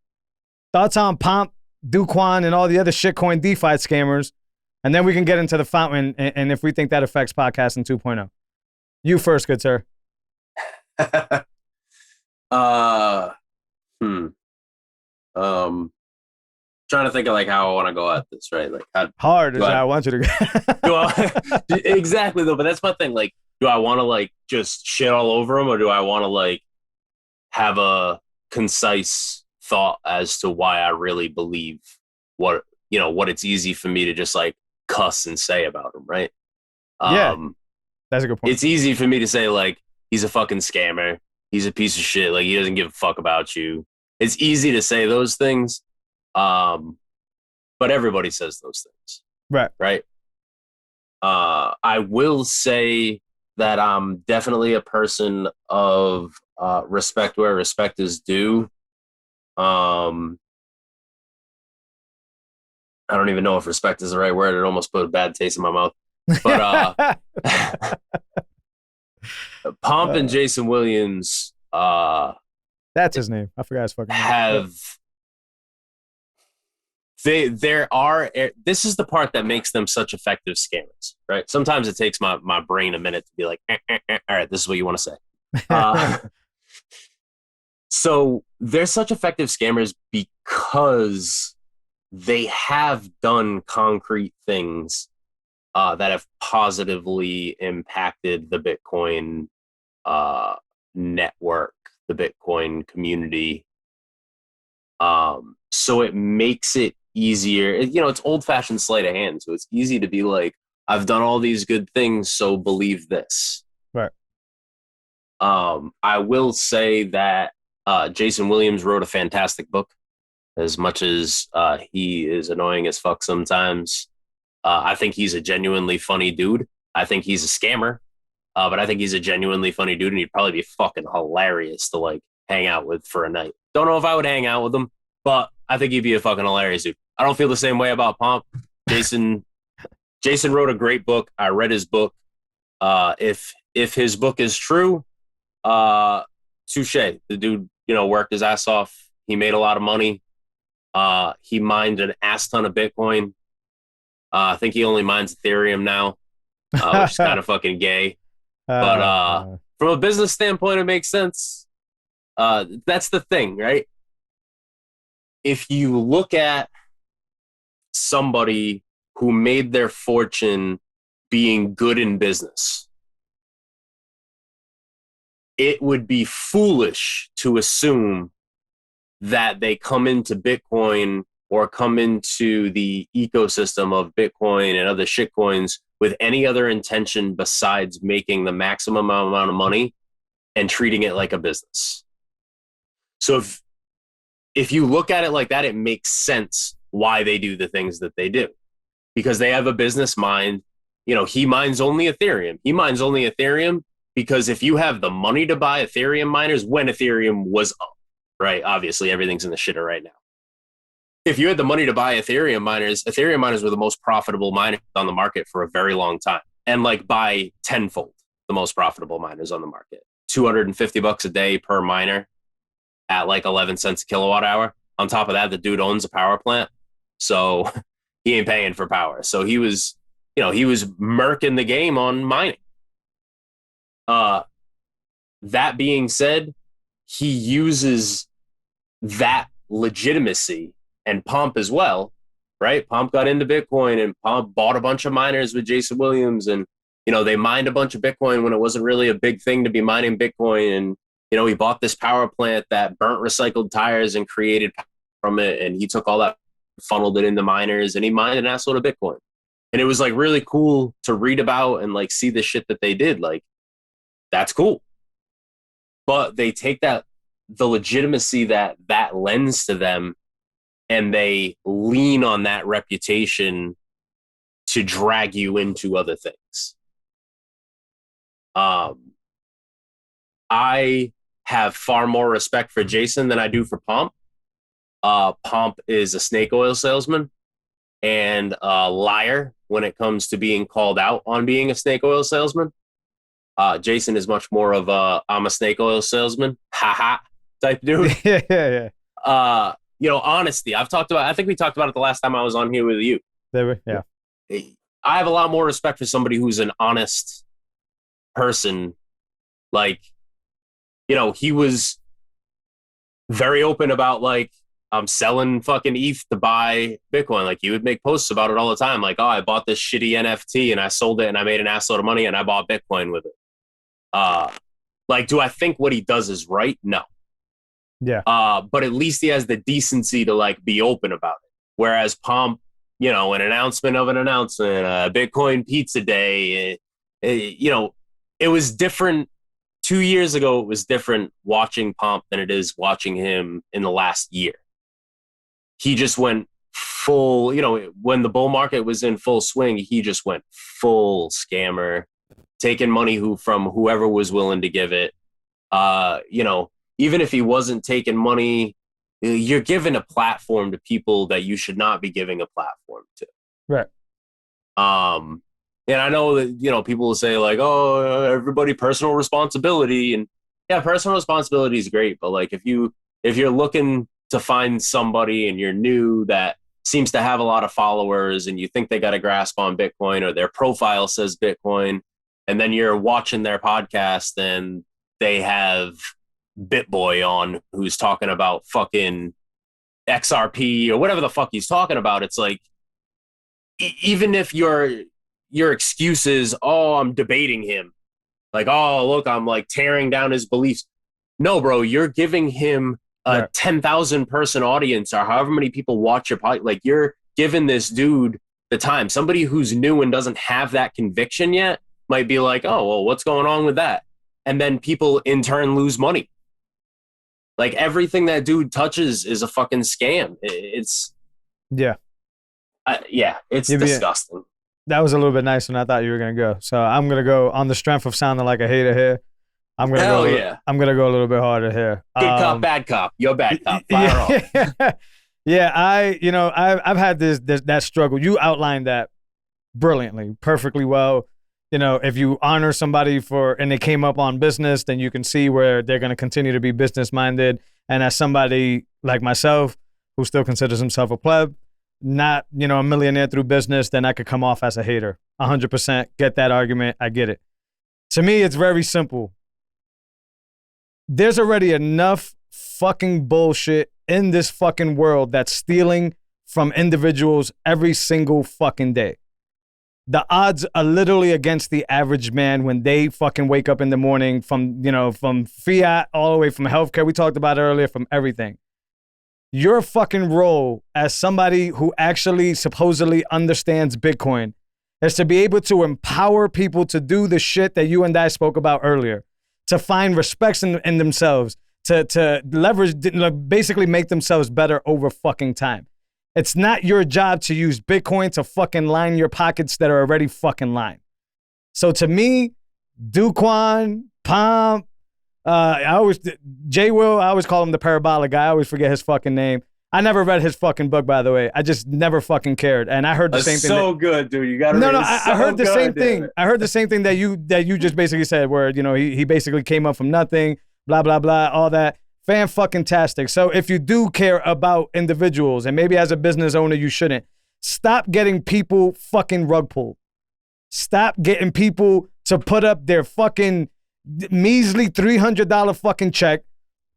Thoughts on Pomp, Duquan, and all the other shitcoin DeFi scammers, and then we can get into the Fountain and if we think that affects podcasting 2.0. You first, good sir.
Trying to think of like how I want to go at this, right? Like
hard is how I want you to go.
Exactly though, but that's my thing. Like, do I want to like just shit all over them, or do I want to like have a concise thought as to why I really believe what it's easy for me to just like cuss and say about them, right?
Yeah, that's a good point.
It's easy for me to say like he's a fucking scammer, he's a piece of shit, like he doesn't give a fuck about you. It's easy to say those things. But everybody says those things. Right. I will say that I'm definitely a person of respect where respect is due. I don't even know if respect is the right word. It almost put a bad taste in my mouth. But Pomp and Jason Williams,
that's his name. I forgot his fucking name.
This is the part that makes them such effective scammers, right? Sometimes it takes my brain a minute to be like, all right, this is what you want to say. So they're such effective scammers because they have done concrete things that have positively impacted the Bitcoin network, the Bitcoin community. So it makes it easier. It's old-fashioned sleight of hand, so it's easy to be like, I've done all these good things, so believe this.
Right.
I will say that Jason Williams wrote a fantastic book. As much as he is annoying as fuck sometimes, I think he's a genuinely funny dude. I think he's a scammer, but I think he's a genuinely funny dude, and he'd probably be fucking hilarious to like hang out with for a night. Don't know if I would hang out with him, but I think he'd be a fucking hilarious dude. I don't feel the same way about Pomp. Jason wrote a great book. I read his book. If his book is true, touche. The dude, worked his ass off. He made a lot of money. He mined an ass ton of Bitcoin. I think he only mines Ethereum now, which is kind of fucking gay. But from a business standpoint, it makes sense. That's the thing, right? If you look at somebody who made their fortune being good in business, it would be foolish to assume that they come into Bitcoin or come into the ecosystem of Bitcoin and other shitcoins with any other intention besides making the maximum amount of money and treating it like a business. So if you look at it like that, it makes sense why they do the things that they do, because they have a business mind. He mines only Ethereum. He mines only Ethereum because if you have the money to buy Ethereum miners when Ethereum was up, right? Obviously, everything's in the shitter right now. If you had the money to buy Ethereum miners were the most profitable miners on the market for a very long time. And like by tenfold, the most profitable miners on the market. $250 a day per miner at like 11 cents a kilowatt hour. On top of that, the dude owns a power plant. So he ain't paying for power. So he was murking the game on mining. That being said, he uses that legitimacy and Pomp as well, right? Pomp got into Bitcoin and Pomp bought a bunch of miners with Jason Williams, and they mined a bunch of Bitcoin when it wasn't really a big thing to be mining Bitcoin. And he bought this power plant that burnt recycled tires and created power from it, and he took all that, funneled it into miners, and he mined an assload of Bitcoin. And it was like really cool to read about and like see the shit that they did. Like, that's cool. but they take the legitimacy that lends to them, and they lean on that reputation to drag you into other things. I have far more respect for Jason than I do for Pomp. Pomp is a snake oil salesman and a liar when it comes to being called out on being a snake oil salesman. Jason is much more of I'm a snake oil salesman, haha type dude.
Yeah.
Honesty. I think we talked about it the last time I was on here with you.
Yeah.
I have a lot more respect for somebody who's an honest person. Like, he was very open about, like, I'm selling fucking ETH to buy Bitcoin. Like, he would make posts about it all the time. Like, oh, I bought this shitty NFT and I sold it and I made an assload of money and I bought Bitcoin with it. Like, do I think what he does is right? No.
Yeah.
But at least he has the decency to, like, be open about it. Whereas Pomp, an announcement of an announcement, Bitcoin Pizza Day, it was different. 2 years ago, it was different watching Pomp than it is watching him in the last year. He just went full, when the bull market was in full swing, he just went full scammer, taking money from whoever was willing to give it. Even if he wasn't taking money, you're giving a platform to people that you should not be giving a platform to.
Right.
And I know that, people will say, like, oh, everybody personal responsibility. And yeah, personal responsibility is great. But, like, if you're looking to find somebody and you're new that seems to have a lot of followers and you think they got a grasp on Bitcoin or their profile says Bitcoin, and then you're watching their podcast and they have BitBoy on who's talking about fucking XRP or whatever the fuck he's talking about, it's like, even if your excuse is, oh, I'm debating him, like, oh, look, I'm like tearing down his beliefs. No, bro, you're giving him a 10,000 person audience or however many people watch your podcast. Like, you're giving this dude the time. Somebody who's new and doesn't have that conviction yet might be like, oh, well, what's going on with that? And then people in turn lose money. Like, everything that dude touches is a fucking scam. It's disgusting.
That was a little bit nicer than I thought you were gonna go. So I'm gonna go on the strength of sounding like a hater here. I'm gonna go a little bit harder here.
Good cop, bad cop. You're bad cop. Fire off.
Yeah, I've had that struggle. You outlined that brilliantly, perfectly well. If you honor somebody and they came up on business, then you can see where they're going to continue to be business minded. And as somebody like myself, who still considers himself a pleb, not, a millionaire through business, then I could come off as a hater. 100% get that argument. I get it. To me, it's very simple. There's already enough fucking bullshit in this fucking world that's stealing from individuals every single fucking day. The odds are literally against the average man when they fucking wake up in the morning from fiat all the way from healthcare. We talked about it earlier, from everything. Your fucking role as somebody who actually supposedly understands Bitcoin is to be able to empower people to do the shit that you and I spoke about earlier, to find respect in themselves, to leverage, basically make themselves better over fucking time. It's not your job to use Bitcoin to fucking line your pockets that are already fucking lined. So to me, Duquan, Pomp, J Will, I always call him the parabolic guy. I always forget his fucking name. I never read his fucking book, by the way. I just never fucking cared. And I heard the same thing.
So good, dude. You gotta read it.
I heard the same thing. I heard the same thing that you just basically said, where, he basically came up from nothing, blah, blah, blah, all that. Fan-fucking-tastic. So if you do care about individuals, and maybe as a business owner you shouldn't, stop getting people fucking rug pulled. Stop getting people to put up their fucking measly $300 fucking check,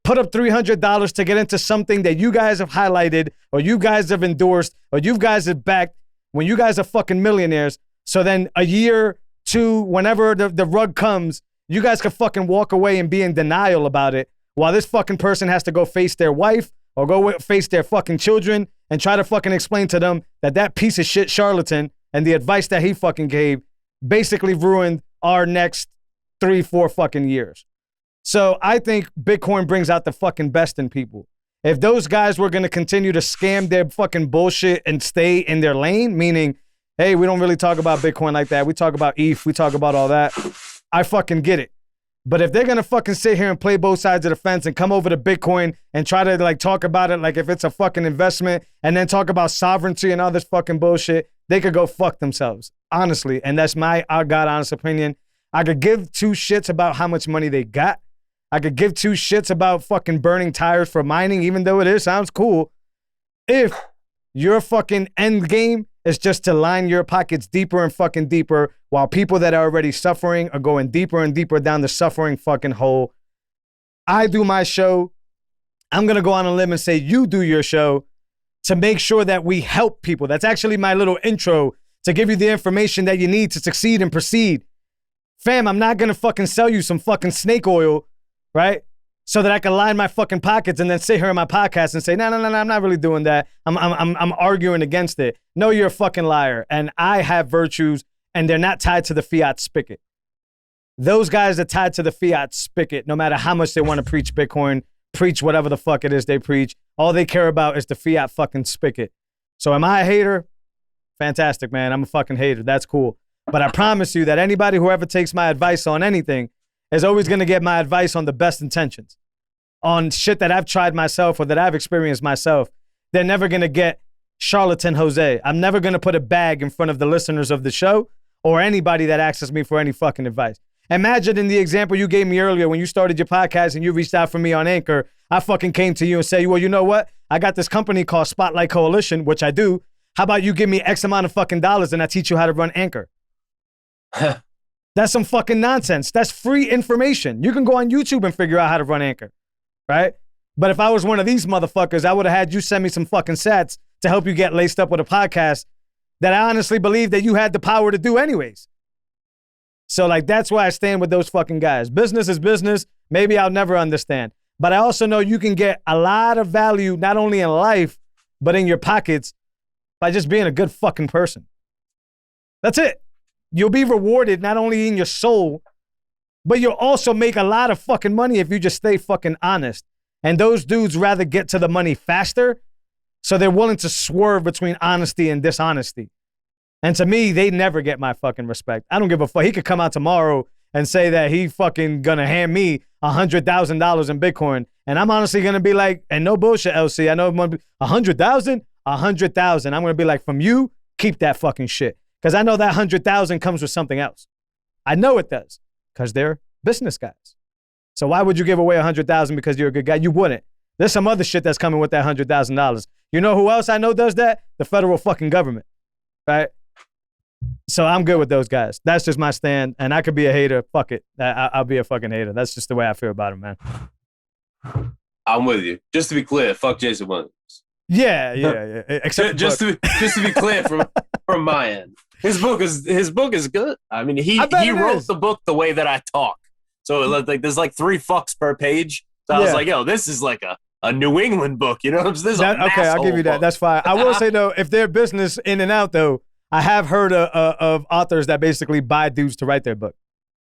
put up $300 to get into something that you guys have highlighted, or you guys have endorsed, or you guys have backed when you guys are fucking millionaires. So then a year, two, whenever the rug comes, you guys can fucking walk away and be in denial about it, while this fucking person has to go face their wife or go face their fucking children and try to fucking explain to them that piece of shit charlatan and the advice that he fucking gave basically ruined our next 3-4 fucking years. So I think Bitcoin brings out the fucking best in people. If those guys were going to continue to scam their fucking bullshit and stay in their lane, meaning, hey, we don't really talk about Bitcoin like that. We talk about ETH. We talk about all that. I fucking get it. But if they're going to fucking sit here and play both sides of the fence and come over to Bitcoin and try to like talk about it like if it's a fucking investment and then talk about sovereignty and all this fucking bullshit, they could go fuck themselves, honestly. And that's my God honest opinion. I could give two shits about how much money they got. I could give two shits about fucking burning tires for mining, even though sounds cool. If your fucking end game is just to line your pockets deeper and fucking deeper while people that are already suffering are going deeper and deeper down the suffering fucking hole. I do my show. I'm going to go on a limb and say you do your show to make sure that we help people. That's actually my little intro to give you the information that you need to succeed and proceed. Fam, I'm not going to fucking sell you some fucking snake oil, right? So that I can line my fucking pockets and then sit here in my podcast and say, no, I'm not really doing that. I'm arguing against it. No, you're a fucking liar. And I have virtues and they're not tied to the fiat spigot. Those guys are tied to the fiat spigot no matter how much they want to preach Bitcoin, preach whatever the fuck it is they preach. All they care about is the fiat fucking spigot. So am I a hater? Fantastic, man. I'm a fucking hater. That's cool. But I promise you that anybody who ever takes my advice on anything is always going to get my advice on the best intentions. On shit that I've tried myself or that I've experienced myself. They're never going to get charlatan Jose. I'm never going to put a bag in front of the listeners of the show or anybody that asks me for any fucking advice. Imagine in the example you gave me earlier when you started your podcast and you reached out for me on Anchor, I fucking came to you and said, well, you know what? I got this company called Spotlight Coalition, which I do. How about you give me X amount of fucking dollars and I teach you how to run Anchor? That's some fucking nonsense. That's free information. You can go on YouTube and figure out how to run Anchor, right? But if I was one of these motherfuckers, I would have had you send me some fucking sats to help you get laced up with a podcast that I honestly believe that you had the power to do anyways. So like, that's why I stand with those fucking guys. Business is business. Maybe I'll never understand. But I also know you can get a lot of value, not only in life, but in your pockets by just being a good fucking person. That's it. You'll be rewarded not only in your soul, but you'll also make a lot of fucking money if you just stay fucking honest. And those dudes rather get to the money faster, so they're willing to swerve between honesty and dishonesty. And to me, they never get my fucking respect. I don't give a fuck. He could come out tomorrow and say that he fucking gonna hand me $100,000 in Bitcoin. And I'm honestly gonna be like, and no bullshit, LC, I know I'm gonna be 100,000, 100,000. I'm gonna be like, from you, keep that fucking shit. Because I know that 100,000 comes with something else. I know it does, because they're business guys. So why would you give away 100,000 because you're a good guy? You wouldn't. There's some other shit that's coming with that $100,000. You know who else I know does that? The federal fucking government, right? So I'm good with those guys. That's just my stand. And I could be a hater. Fuck it. I'll be a fucking hater. That's just the way I feel about it, man.
I'm with you. Just to be clear, fuck Jason Williams.
Yeah. Except
just to be clear from my end. His book is good. I mean, he wrote the book the way that I talk. So like there's like 3 fucks per page. So I was like, yo, this is like a New England book, you know?
Okay, I'll give you that.
Book.
That's fine. I will say though, if their business in and out though, I have heard of authors that basically buy dudes to write their book.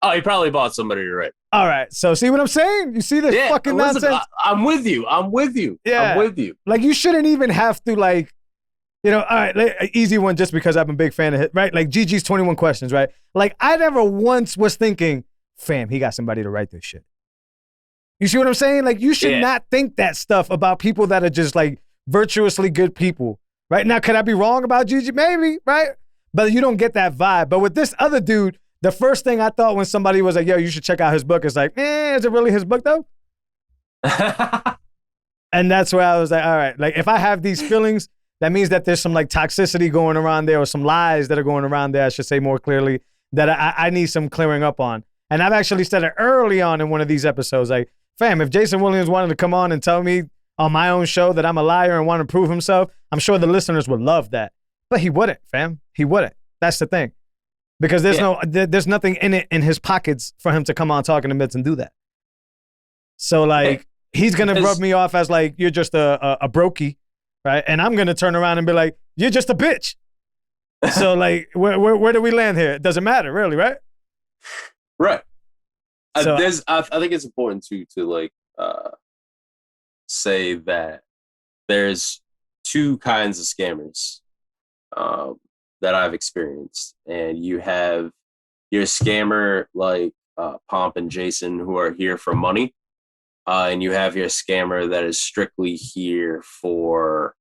Oh, he probably bought somebody to write.
All right. So see what I'm saying? You see this fucking nonsense?
I'm with you. Yeah. I'm with you.
Like you shouldn't even have to like, you know, all right, easy one just because I'm a big fan of it, right? Like GG's 21 questions, right? Like I never once was thinking, fam, he got somebody to write this shit. You see what I'm saying? Like you should not think that stuff about people that are just like virtuously good people, right? Now, could I be wrong about GG? Maybe, right? But you don't get that vibe. But with this other dude, the first thing I thought when somebody was like, yo, you should check out his book is like, is it really his book though? And that's where I was like, all right, like if I have these feelings, that means that there's some like toxicity going around there or some lies that are going around there, I should say more clearly, that I need some clearing up on. And I've actually said it early on in one of these episodes, like, fam, if Jason Williams wanted to come on and tell me on my own show that I'm a liar and want to prove himself, I'm sure the listeners would love that. But he wouldn't, fam. He wouldn't. That's the thing. Because there's nothing in it in his pockets for him to come on Talking to Bits and do that. So like he's gonna rub me off as like you're just a brokey, right? And I'm gonna turn around and be like, you're just a bitch. So like where do we land here? It doesn't matter, really, right?
Right.
So
I think it's important to like say that there's two kinds of scammers that I've experienced, and you have your scammer like Pomp and Jason who are here for money, and you have your scammer that is strictly here for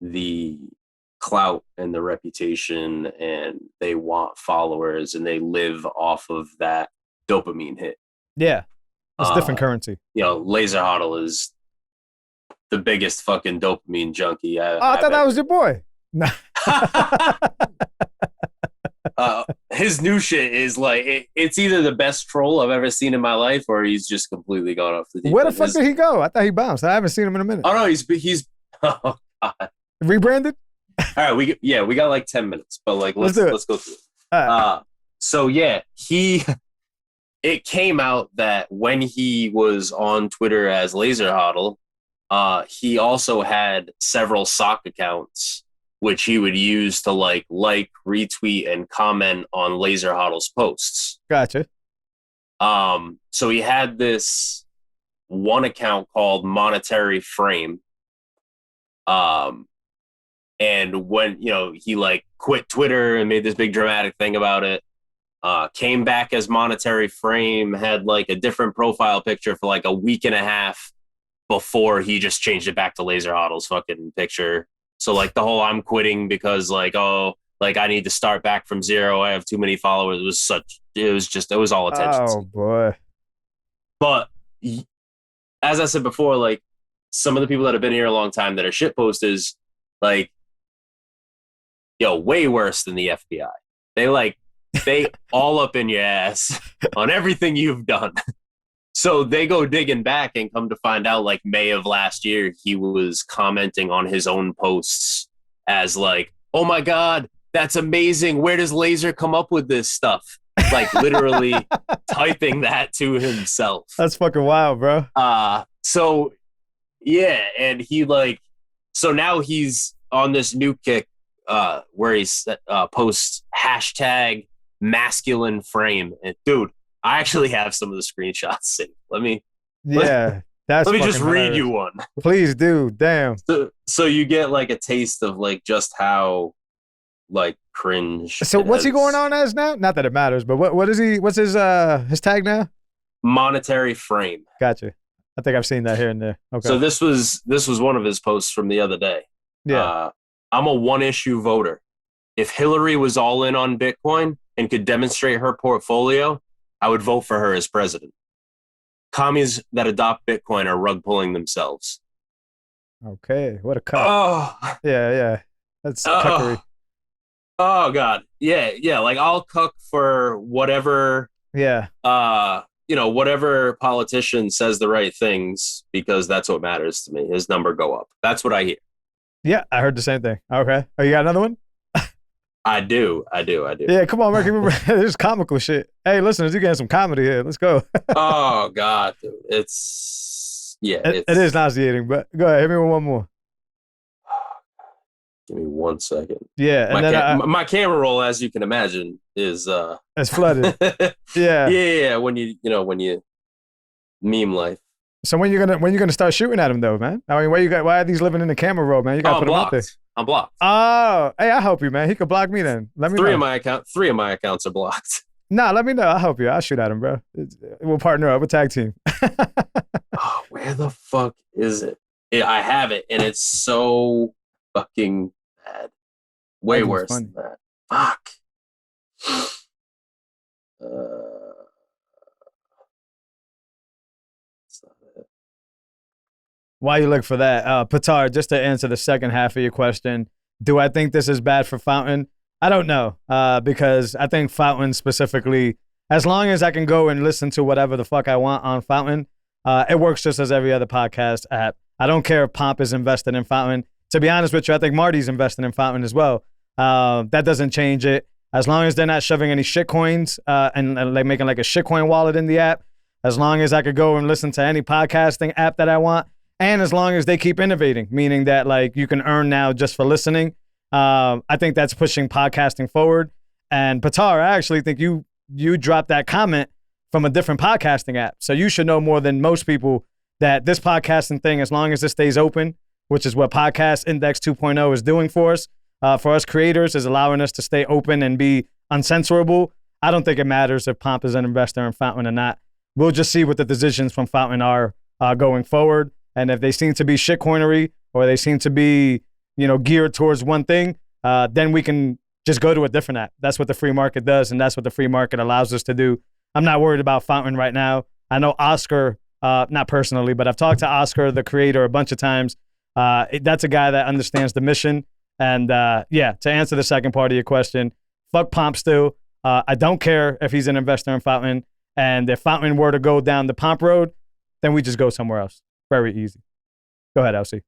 the clout and the reputation, and they want followers and they live off of that dopamine hit.
yeah, it's different currency.
You know, Laser Hodl is the biggest fucking dopamine junkie.
I thought that was your boy. Nah.
His new shit is like it's either the best troll I've ever seen in my life, or he's just completely gone off the deep
Where the
end.
fuck did he go? I thought he bounced. I haven't seen him in a minute.
Oh no, he's oh god.
Rebranded?
All right, we got like 10 minutes, but like let's
do it.
go through it.
All right.
So yeah, it came out that when he was on Twitter as Laser Hodl, he also had several sock accounts which he would use to like, retweet, and comment on Laser Hodl's posts.
Gotcha.
So he had this one account called Monetary Frame. And when, you know, he like quit Twitter and made this big dramatic thing about it, came back as Monetary Frame, had like a different profile picture for like a week and a half before he just changed it back to Laser Hodl's fucking picture. So like the whole I'm quitting because like, oh, like I need to start back from zero, I have too many followers, it was all attention.
Oh boy.
But as I said before, like some of the people that have been here a long time that are shit posters, like, yo, way worse than the FBI. They all up in your ass on everything you've done. So they go digging back and come to find out, like May of last year, he was commenting on his own posts as like, oh my God, that's amazing. Where does Laser come up with this stuff? Like literally typing that to himself.
That's fucking wild, bro.
So yeah, and he like, so now he's on this new kick where he posts hashtag masculine frame. And dude, I actually have some of the screenshots. Let me just read you one.
Please do. Damn.
So you get like a taste of like just how like cringe.
So what's he going on as now? Not that it matters, but what is he? What's his tag now?
Monetary Frame.
Gotcha. I think I've seen that here and there. Okay.
So this was one of his posts from the other day.
Yeah.
I'm a one-issue voter. If Hillary was all in on Bitcoin and could demonstrate her portfolio, I would vote for her as president. Commies that adopt Bitcoin are rug pulling themselves.
Okay. What a cut.
Oh.
Yeah. That's cuckery.
Oh God. Yeah. Like I'll cuck for whatever.
Yeah.
Whatever politician says the right things, because that's what matters to me. His number go up. That's what I hear.
Yeah, I heard the same thing. Okay. Oh, you got another one?
I do.
Yeah, come on, man. This is comical shit. Hey, listeners, you getting some comedy here. Let's go.
Oh God, dude. It
is nauseating, but go ahead. Hit me with one more.
Give me 1 second.
Yeah, and
my camera roll, as you can imagine, is
it's flooded. Yeah.
Yeah. When you meme life.
So when you gonna start shooting at him though, man? I mean, why are these living in the camera roll, man? You gotta put them out there.
I'm blocked.
Oh, hey, I'll help you, man. He could block me then. Let me know.
Three of my accounts are blocked.
Nah, let me know. I'll help you. I'll shoot at him, bro. We'll partner up. We'll tag team.
Oh, where the fuck is it? I have it, and it's so fucking bad. Way worse than that. Fuck.
While you look for that, Patar, just to answer the second half of your question, do I think this is bad for Fountain? I don't know, because I think Fountain specifically, as long as I can go and listen to whatever the fuck I want on Fountain, it works just as every other podcast app. I don't care if Pomp is invested in Fountain. To be honest with you, I think Marty's invested in Fountain as well. That doesn't change it. As long as they're not shoving any shit coins and like making like a shitcoin wallet in the app, as long as I could go and listen to any podcasting app that I want, and as long as they keep innovating, meaning that like you can earn now just for listening, I think that's pushing podcasting forward. And Patar, I actually think you dropped that comment from a different podcasting app. So you should know more than most people that this podcasting thing, as long as it stays open, which is what Podcast Index 2.0 is doing for us creators, is allowing us to stay open and be uncensorable. I don't think it matters if Pomp is an investor in Fountain or not. We'll just see what the decisions from Fountain are going forward. And if they seem to be shitcoinery or they seem to be, geared towards one thing, then we can just go to a different app. That's what the free market does, and that's what the free market allows us to do. I'm not worried about Fountain right now. I know Oscar, not personally, but I've talked to Oscar, the creator, a bunch of times. That's a guy that understands the mission. And to answer the second part of your question, fuck Pomp still. I don't care if he's an investor in Fountain. And if Fountain were to go down the Pomp road, then we just go somewhere else. Very easy. Go ahead, LC.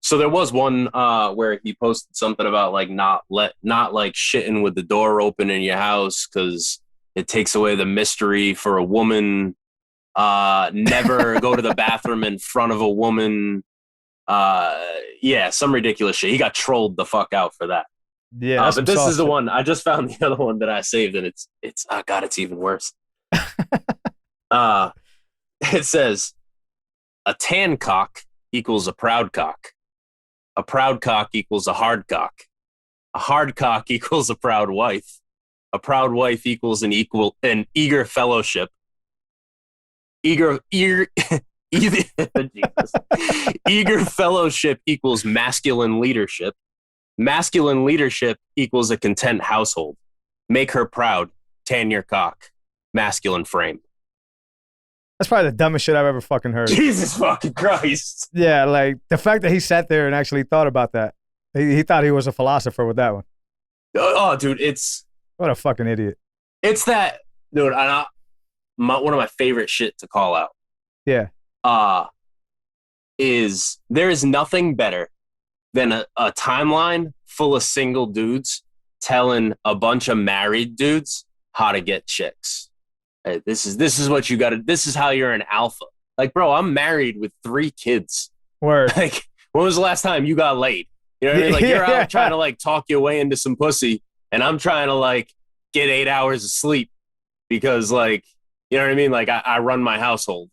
So there was one where he posted something about like not like shitting with the door open in your house because it takes away the mystery for a woman. Never go to the bathroom in front of a woman. Some ridiculous shit. He got trolled the fuck out for that.
Yeah,
but this is the one. I just found the other one that I saved, and it's oh god, it's even worse. It says a tan cock equals a proud cock. A proud cock equals a hard cock. A hard cock equals a proud wife. A proud wife equals an eager fellowship. Eager Jesus. Eager fellowship equals masculine leadership. Masculine leadership equals a content household. Make her proud. Tan your cock. Masculine frame.
That's probably the dumbest shit I've ever fucking heard.
Jesus fucking Christ.
Yeah, like the fact that he sat there and actually thought about that. He thought he was a philosopher with that one.
Oh, dude,
what a fucking idiot.
It's that, dude. One of my favorite shit to call out.
Yeah.
Is there is nothing better than a timeline full of single dudes telling a bunch of married dudes how to get chicks. Hey, this is what you got to. This is how you're an alpha. Like, bro, I'm married with 3 kids.
Word.
Like, when was the last time you got laid? You know what I mean? Like, you're out trying to like talk your way into some pussy, and I'm trying to like get 8 hours of sleep because, like, you know what I mean? Like, I run my household.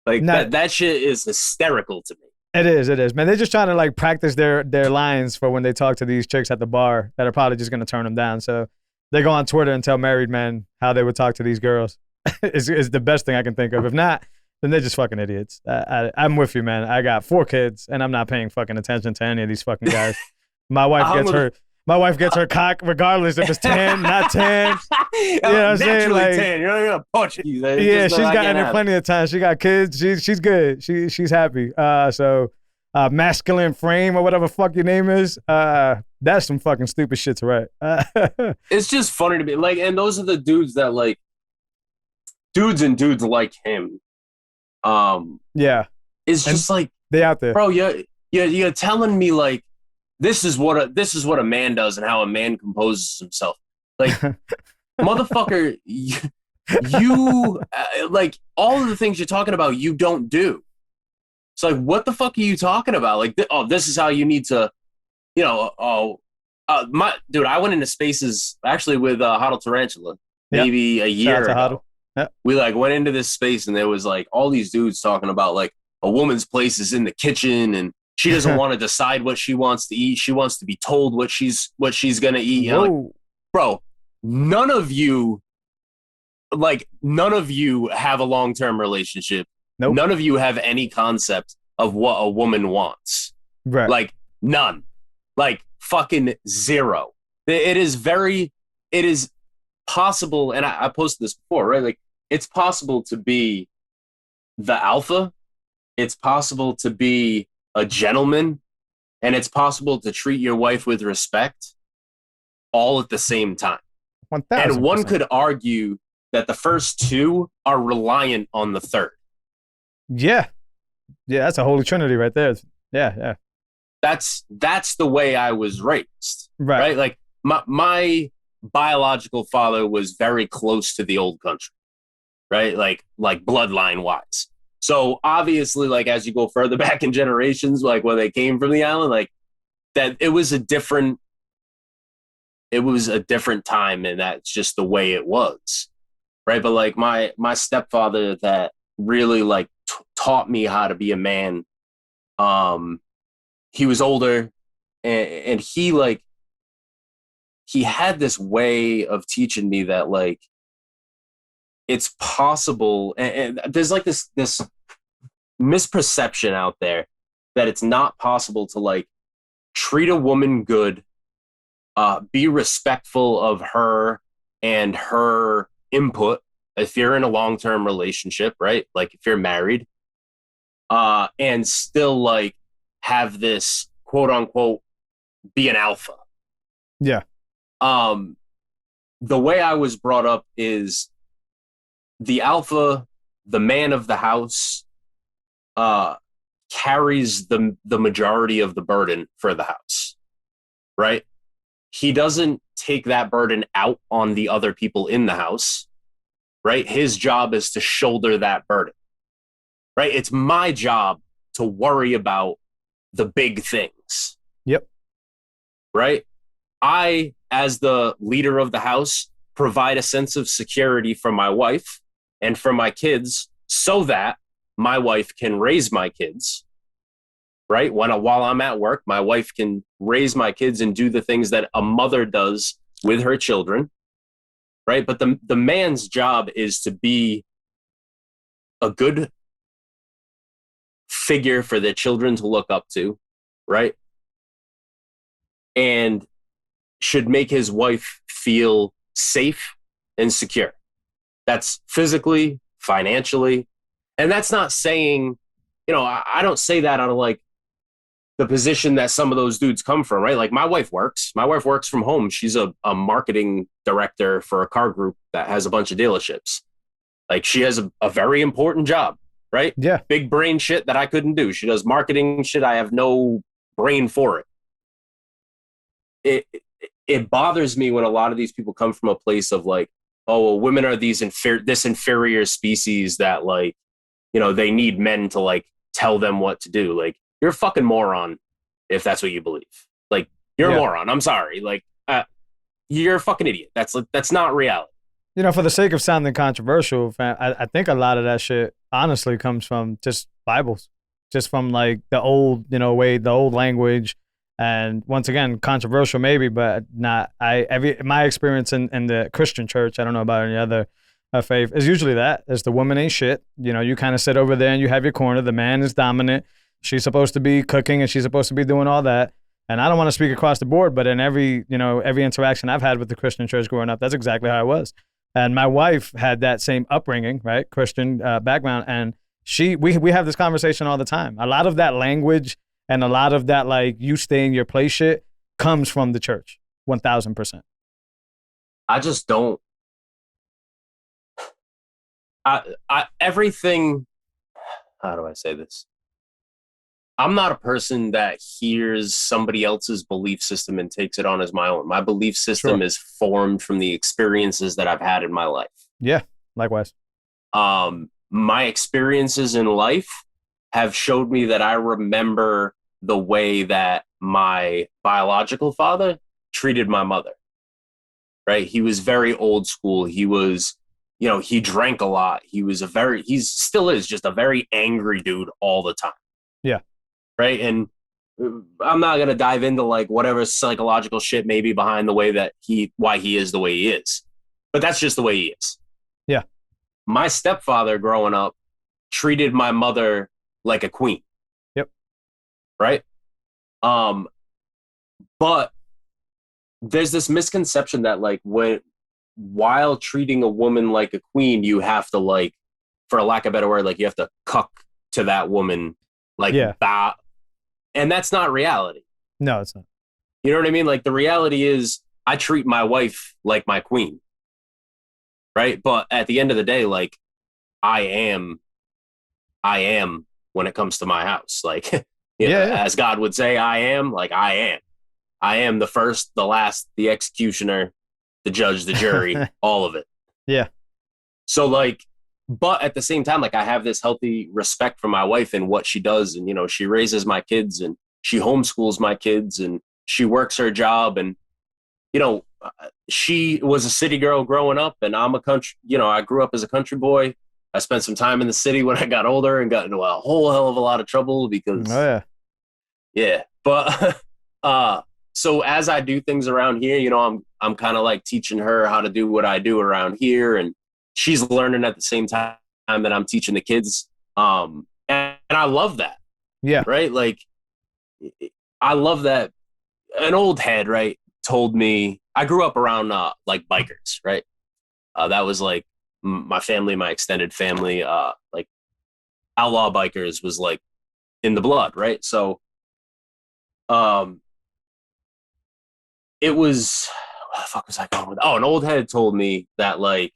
Like that shit is hysterical to me.
It is, man. They're just trying to like practice their lines for when they talk to these chicks at the bar that are probably just gonna turn them down. So they go on Twitter and tell married men how they would talk to these girls. is the best thing I can think of. If not, then they're just fucking idiots. I'm with you, man. I got 4 kids and I'm not paying fucking attention to any of these fucking guys. My wife gets her cock regardless if it's 10, not 10. You know what I'm saying? Like,
10. You're not gonna punch you.
Yeah, she's gotten it plenty of times. She got kids. She's good. She's happy. Masculine frame or whatever fuck your name is. That's some fucking stupid shit to write.
It's just funny to me. Like, and those are the dudes that like dudes like him.
Yeah.
It's just like
they out there.
Bro, you're telling me like this is what a man does and how a man composes himself. Like, motherfucker, you like all of the things you're talking about, you don't do. It's like, what the fuck are you talking about? Like, this is how you need to, I went into spaces actually with Hodl Tarantula maybe a year ago.
Yep.
We like went into this space and there was like all these dudes talking about like a woman's place is in the kitchen and she doesn't want to decide what she wants to eat. She wants to be told what she's gonna eat. You know, like, bro, none of you have a long-term relationship.
Nope.
None of you have any concept of what a woman wants.
Right.
Like, none. Like, fucking zero. It is possible, and I posted this before, right? Like, it's possible to be the alpha. It's possible to be a gentleman, and it's possible to treat your wife with respect all at the same time.
1000%.
And one could argue that the first 2 are reliant on the third.
Yeah, that's a holy trinity right there. Yeah.
That's the way I was raised.
Right?
Like my biological father was very close to the old country, right? Like bloodline wise. So obviously, like as you go further back in generations, like where they came from the island, like that it was a different time, and that's just the way it was. right? But like my stepfather that really like taught me how to be a man. He was older, and he had this way of teaching me that like it's possible, and there's like this misperception out there that it's not possible to like treat a woman good, be respectful of her and her input if you're in a long-term relationship, right? Like if you're married, and still like have this quote unquote be an alpha.
Yeah.
The way I was brought up is the alpha, the man of the house, carries the majority of the burden for the house, right? He doesn't take that burden out on the other people in the house, right? His job is to shoulder that burden, right? It's my job to worry about the big things.
Yep.
Right? I, as the leader of the house, provide a sense of security for my wife and for my kids so that my wife can raise my kids, right? While I'm at work, my wife can raise my kids and do the things that a mother does with her children, right? But the man's job is to be a good figure for their children to look up to, right? And should make his wife feel safe and secure. That's physically, financially. And that's not saying, I don't say that out of like the position that some of those dudes come from, right? Like my wife works from home. She's a marketing director for a car group that has a bunch of dealerships. Like she has a very important job, right?
Yeah.
Big brain shit that I couldn't do. She does marketing shit. I have no brain for it. It bothers me when a lot of these people come from a place of like, oh, well, women are this inferior species that like, they need men to like tell them what to do. Like you're a fucking moron if that's what you believe. Like you're a moron. I'm sorry. Like you're a fucking idiot. That's not reality.
For the sake of sounding controversial, I think a lot of that shit honestly comes from just Bibles, just from like the old, the old language. And once again, controversial maybe, but not. My experience in the Christian church, I don't know about any other faith, is usually that is the woman ain't shit. You kind of sit over there and you have your corner. The man is dominant. She's supposed to be cooking and she's supposed to be doing all that. And I don't want to speak across the board, but in every interaction I've had with the Christian church growing up, that's exactly how it was. And my wife had that same upbringing, right? Christian background, and we have this conversation all the time. A lot of that language and a lot of that, like, you stay in your place shit comes from the church, 1,000%.
I just don't. Everything. How do I say this? I'm not a person that hears somebody else's belief system and takes it on as my own. My belief system is formed from the experiences that I've had in my life.
Yeah, likewise.
My experiences in life have showed me that I remember the way that my biological father treated my mother, right? He was very old school. He was, he drank a lot. He still is just a very angry dude all the time.
Yeah.
Right. And I'm not going to dive into like whatever psychological shit may be behind the way that why he is the way he is, but that's just the way he is.
Yeah.
My stepfather growing up treated my mother like a queen.
Yep.
Right. But there's this misconception that like while treating a woman like a queen, you have to, like, for a lack of a better word, like you have to cuck to that woman, like, bow. And that's not reality.
No, it's not.
You know what I mean? Like the reality is I treat my wife like my queen. Right. But at the end of the day, like I am when it comes to my house, like, as God would say, I am the first, the last, the executioner, the judge, the jury, all of it.
Yeah.
So like, but at the same time, like I have this healthy respect for my wife and what she does. And, she raises my kids and she homeschools my kids and she works her job. And, she was a city girl growing up, and I'm a country. I grew up as a country boy. I spent some time in the city when I got older and got into a whole hell of a lot of trouble because.
Oh
yeah. But so as I do things around here, I'm kind of like teaching her how to do what I do around here, and she's learning at the same time that I'm teaching the kids. And I love that.
Yeah.
Right. Like, I love that. An old head, right, told me, I grew up around like bikers, right? That was like my family, my extended family, like outlaw bikers was like in the blood, right? So it was, what the fuck was I going with? Oh, an old head told me that, like,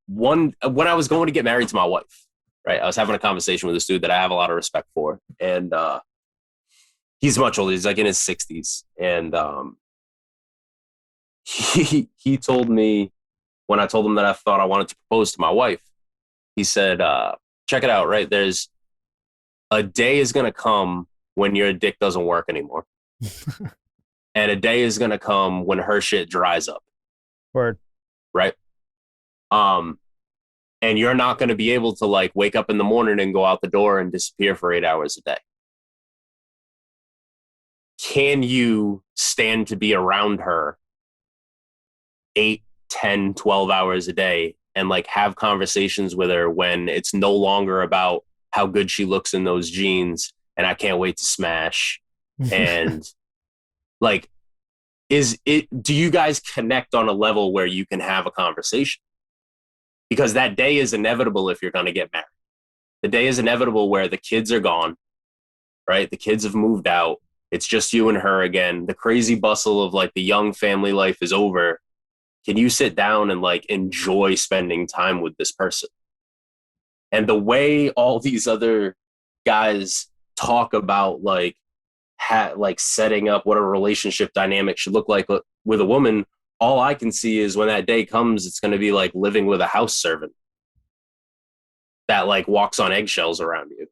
when I was going to get married to my wife, right, I was having a conversation with this dude that I have a lot of respect for, and he's much older. He's like in his 60s. And he told me, when I told him that I thought I wanted to propose to my wife, he said, check it out, right? There's a day is going to come when your dick doesn't work anymore. And a day is going to come when her shit dries up.
Word.
Right? And you're not going to be able to, like, wake up in the morning and go out the door and disappear for 8 hours a day. Can you stand to be around her 8, 10, 12 hours a day and, like, have conversations with her when it's no longer about how good she looks in those jeans and I can't wait to smash? And like, do you guys connect on a level where you can have a conversation? Because that day is inevitable if you're going to get married. The day is inevitable where the kids are gone, right? The kids have moved out. It's just you and her again. The crazy bustle of, like, the young family life is over. Can you sit down and, like, enjoy spending time with this person? And the way all these other guys talk about, like, setting up what a relationship dynamic should look like with a woman, all I can see is when that day comes, it's going to be like living with a house servant that, like, walks on eggshells around you.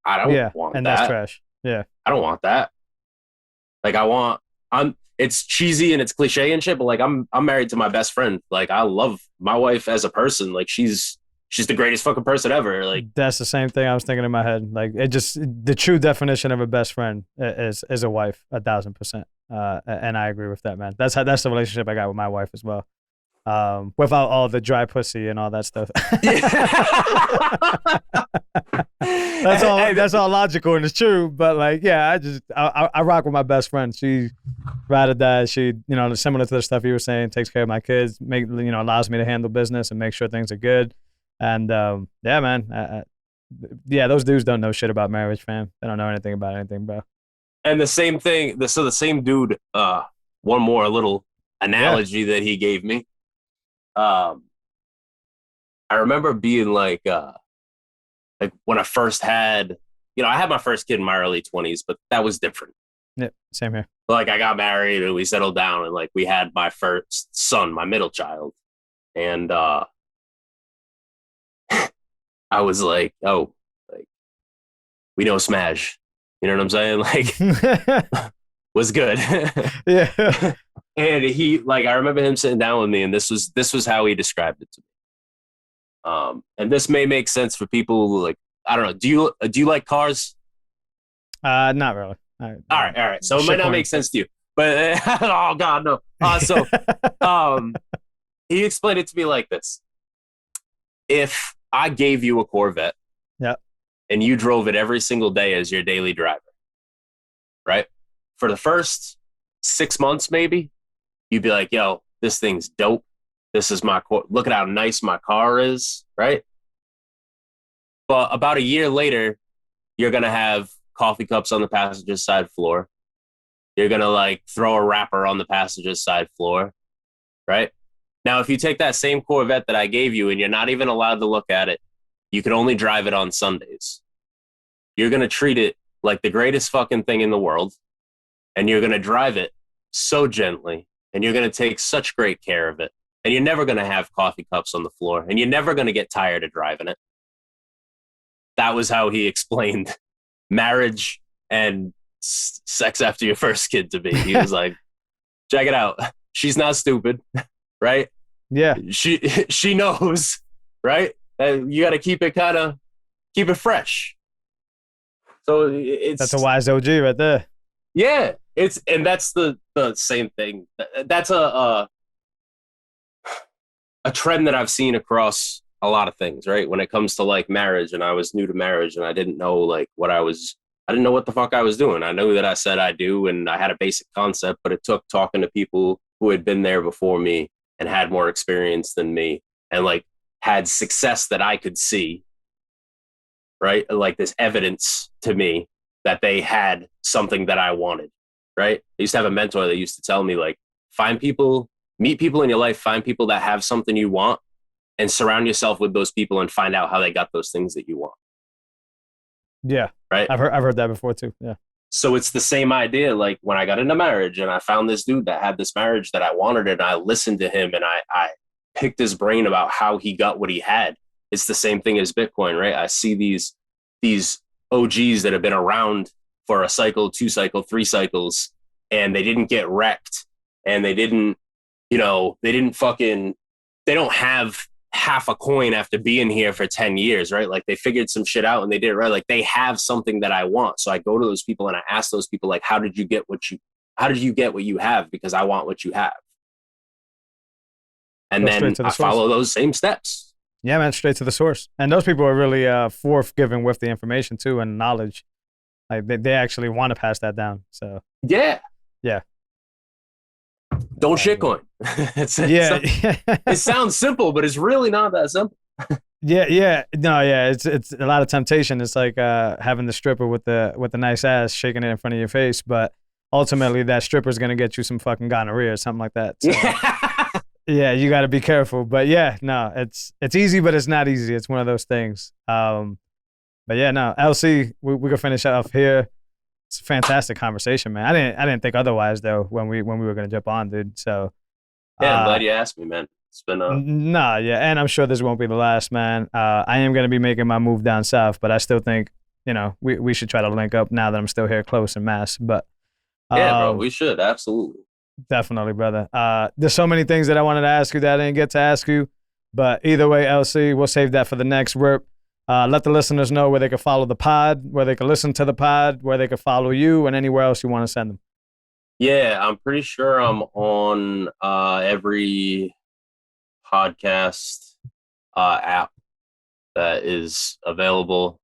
I don't want
and
that.
That's trash. Yeah.
I don't want that. Like, it's cheesy and it's cliche and shit, but, like, I'm married to my best friend. Like, I love my wife as a person. Like, she's the greatest fucking person ever. Like,
that's the same thing I was thinking in my head. Like, the true definition of a best friend is a wife, 1,000%. And I agree with that, man. That's the relationship I got with my wife as well. Without all the dry pussy and all that stuff. That's all logical and it's true. But, like, yeah, I rock with my best friend. She ride or die. She, similar to the stuff you were saying, takes care of my kids, allows me to handle business and make sure things are good. And yeah, man, yeah, those dudes don't know shit about marriage, fam. They don't know anything about anything, bro.
And the same thing. So the same dude. One more little analogy that he gave me. I remember being like when I first had, I had my first kid in my early 20s, but that was different.
Yeah, same here.
Like, I got married and we settled down and, like, we had my first son, my middle child, and I was like, oh, like, we know smash. You know what I'm saying? Like, was good.
Yeah.
And he, like, I remember him sitting down with me, and this was how he described it to me. And this may make sense for people who, like, I don't know. Do you like cars?
Not really.
All right. So it might not make sense to you, but oh god, no. So he explained it to me like this: if I gave you a Corvette,
yeah,
and you drove it every single day as your daily driver, right? For the first 6 months, maybe, you'd be like, yo, this thing's dope. This is look at how nice my car is, right? But about a year later, you're going to have coffee cups on the passenger side floor. You're going to, like, throw a wrapper on the passenger side floor, right? Now, if you take that same Corvette that I gave you and you're not even allowed to look at it, you can only drive it on Sundays. You're going to treat it like the greatest fucking thing in the world, and you're going to drive it so gently, and you're going to take such great care of it, and you're never going to have coffee cups on the floor, and you're never going to get tired of driving it. That was how he explained marriage and sex after your first kid to me. He was like, check it out. She's not stupid, right?
Yeah.
She knows, right? You got to keep it fresh. So
that's a wise OG right there.
Yeah, and that's the same thing. That's a trend that I've seen across a lot of things, right? When it comes to like marriage, and I was new to marriage, and I didn't know like I didn't know what the fuck I was doing. I knew that I said I do, and I had a basic concept, but it took talking to people who had been there before me and had more experience than me, and like had success that I could see, right? Like this evidence to me that they had something that I wanted, right? I used to have a mentor that used to tell me like, meet people in your life, find people that have something you want, and surround yourself with those people and find out how they got those things that you want.
Yeah.
Right.
I've heard that before too. Yeah.
So it's the same idea. Like when I got into marriage and I found this dude that had this marriage that I wanted, and I listened to him and I picked his brain about how he got what he had. It's the same thing as Bitcoin, right? I see these OGs that have been around for a cycle, 2 cycle, 3 cycles, and they didn't get wrecked, and they don't have half a coin after being here for 10 years, right? Like they figured some shit out and they did it right. Like they have something that I want. So I go to those people and I ask those people, like, how did you get what you have? Because I want what you have. And then I follow those same steps.
Yeah, man, straight to the source. And those people are really forthgiving with the information too and knowledge. Like they actually want to pass that down. So
yeah. Don't shitcoin. It sounds simple, but it's really not that simple. It's
a lot of temptation. It's like having the stripper with the nice ass shaking it in front of your face, but ultimately that stripper is gonna get you some fucking gonorrhea or something like that. So, yeah, you got to be careful. But yeah, no, it's easy, but it's not easy. It's one of those things. But yeah, no, LC, we can finish off here. It's a fantastic conversation, man. I didn't think otherwise though when we were gonna jump on, dude. So
yeah, I'm glad you asked me, man. It's been
and I'm sure this won't be the last, man. I am gonna be making my move down south, but I still think we should try to link up now that I'm still here close in Mass. But
yeah, bro, we should absolutely.
Definitely, brother. There's so many things that I wanted to ask you that I didn't get to ask you, but either way, LC, we'll save that for the next rip. Let the listeners know where they can follow the pod, where they can listen to the pod, where they can follow you, and anywhere else you want to send them.
Yeah, I'm pretty sure I'm on every podcast app that is available.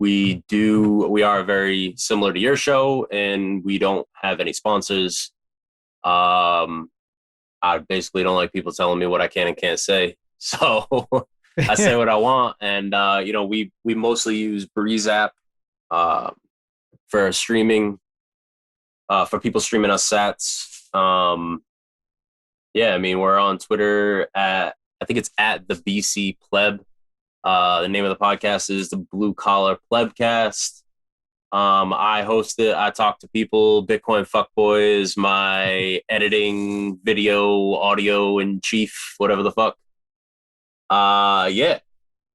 We are very similar to your show, and we don't have any sponsors. I basically don't like people telling me what I can and can't say. So I say what I want. And, we mostly use Breeze app for streaming, for people streaming us sats. We're on Twitter I think it's at the BC Pleb. The name of the podcast is the Blue Collar Plebcast. I host it. I talk to people, Bitcoin fuckboys, my editing, video, audio in chief, whatever the fuck.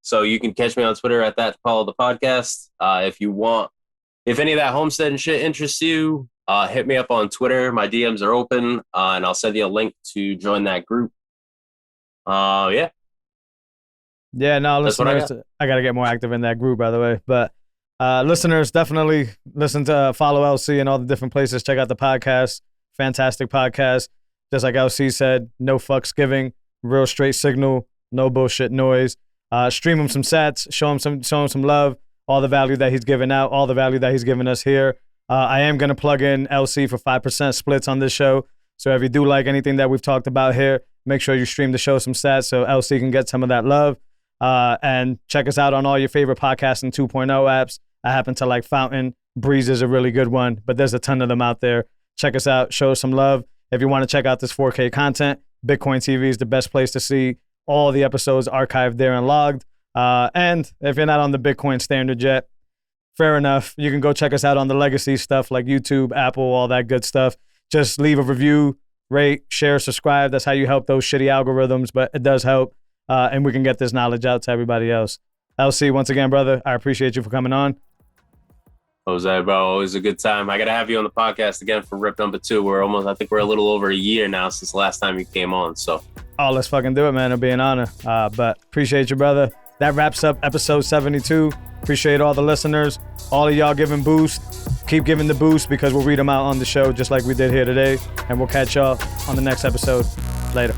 So you can catch me on Twitter at that follow the podcast. If any of that homestead and shit interests you, hit me up on Twitter. My DMs are open, and I'll send you a link to join that group. Yeah, no, listeners, I got to get more active in that group, by the way. But listeners, definitely listen to follow LC and all the different places. Check out the podcast. Fantastic podcast. Just like LC said, no fucks giving, real straight signal, no bullshit noise. Stream him some sats, show him some love, all the value that he's giving out, all the value that he's giving us here. I am going to plug in LC for 5% splits on this show. So if you do like anything that we've talked about here, make sure you stream the show some stats so LC can get some of that love. And check us out on all your favorite podcasting 2.0 apps. I happen to like Fountain. Breeze is a really good one, but there's a ton of them out there. Check us out. Show us some love. If you want to check out this 4K content, Bitcoin TV is the best place to see all the episodes archived there and logged. And if you're not on the Bitcoin standard yet, fair enough. You can go check us out on the legacy stuff like YouTube, Apple, all that good stuff. Just leave a review, rate, share, subscribe. That's how you help those shitty algorithms, but it does help. And we can get this knowledge out to everybody else. LC, once again, brother, I appreciate you for coming on. Jose, bro, always a good time. I gotta have you on the podcast again for Rip number 2. I think we're a little over a year now since the last time you came on. So,
oh, let's fucking do it, man. It'll be an honor. But appreciate you, brother. That wraps up episode 72. Appreciate all the listeners, all of y'all giving boost. Keep giving the boost because we'll read them out on the show just like we did here today. And we'll catch y'all on the next episode. Later.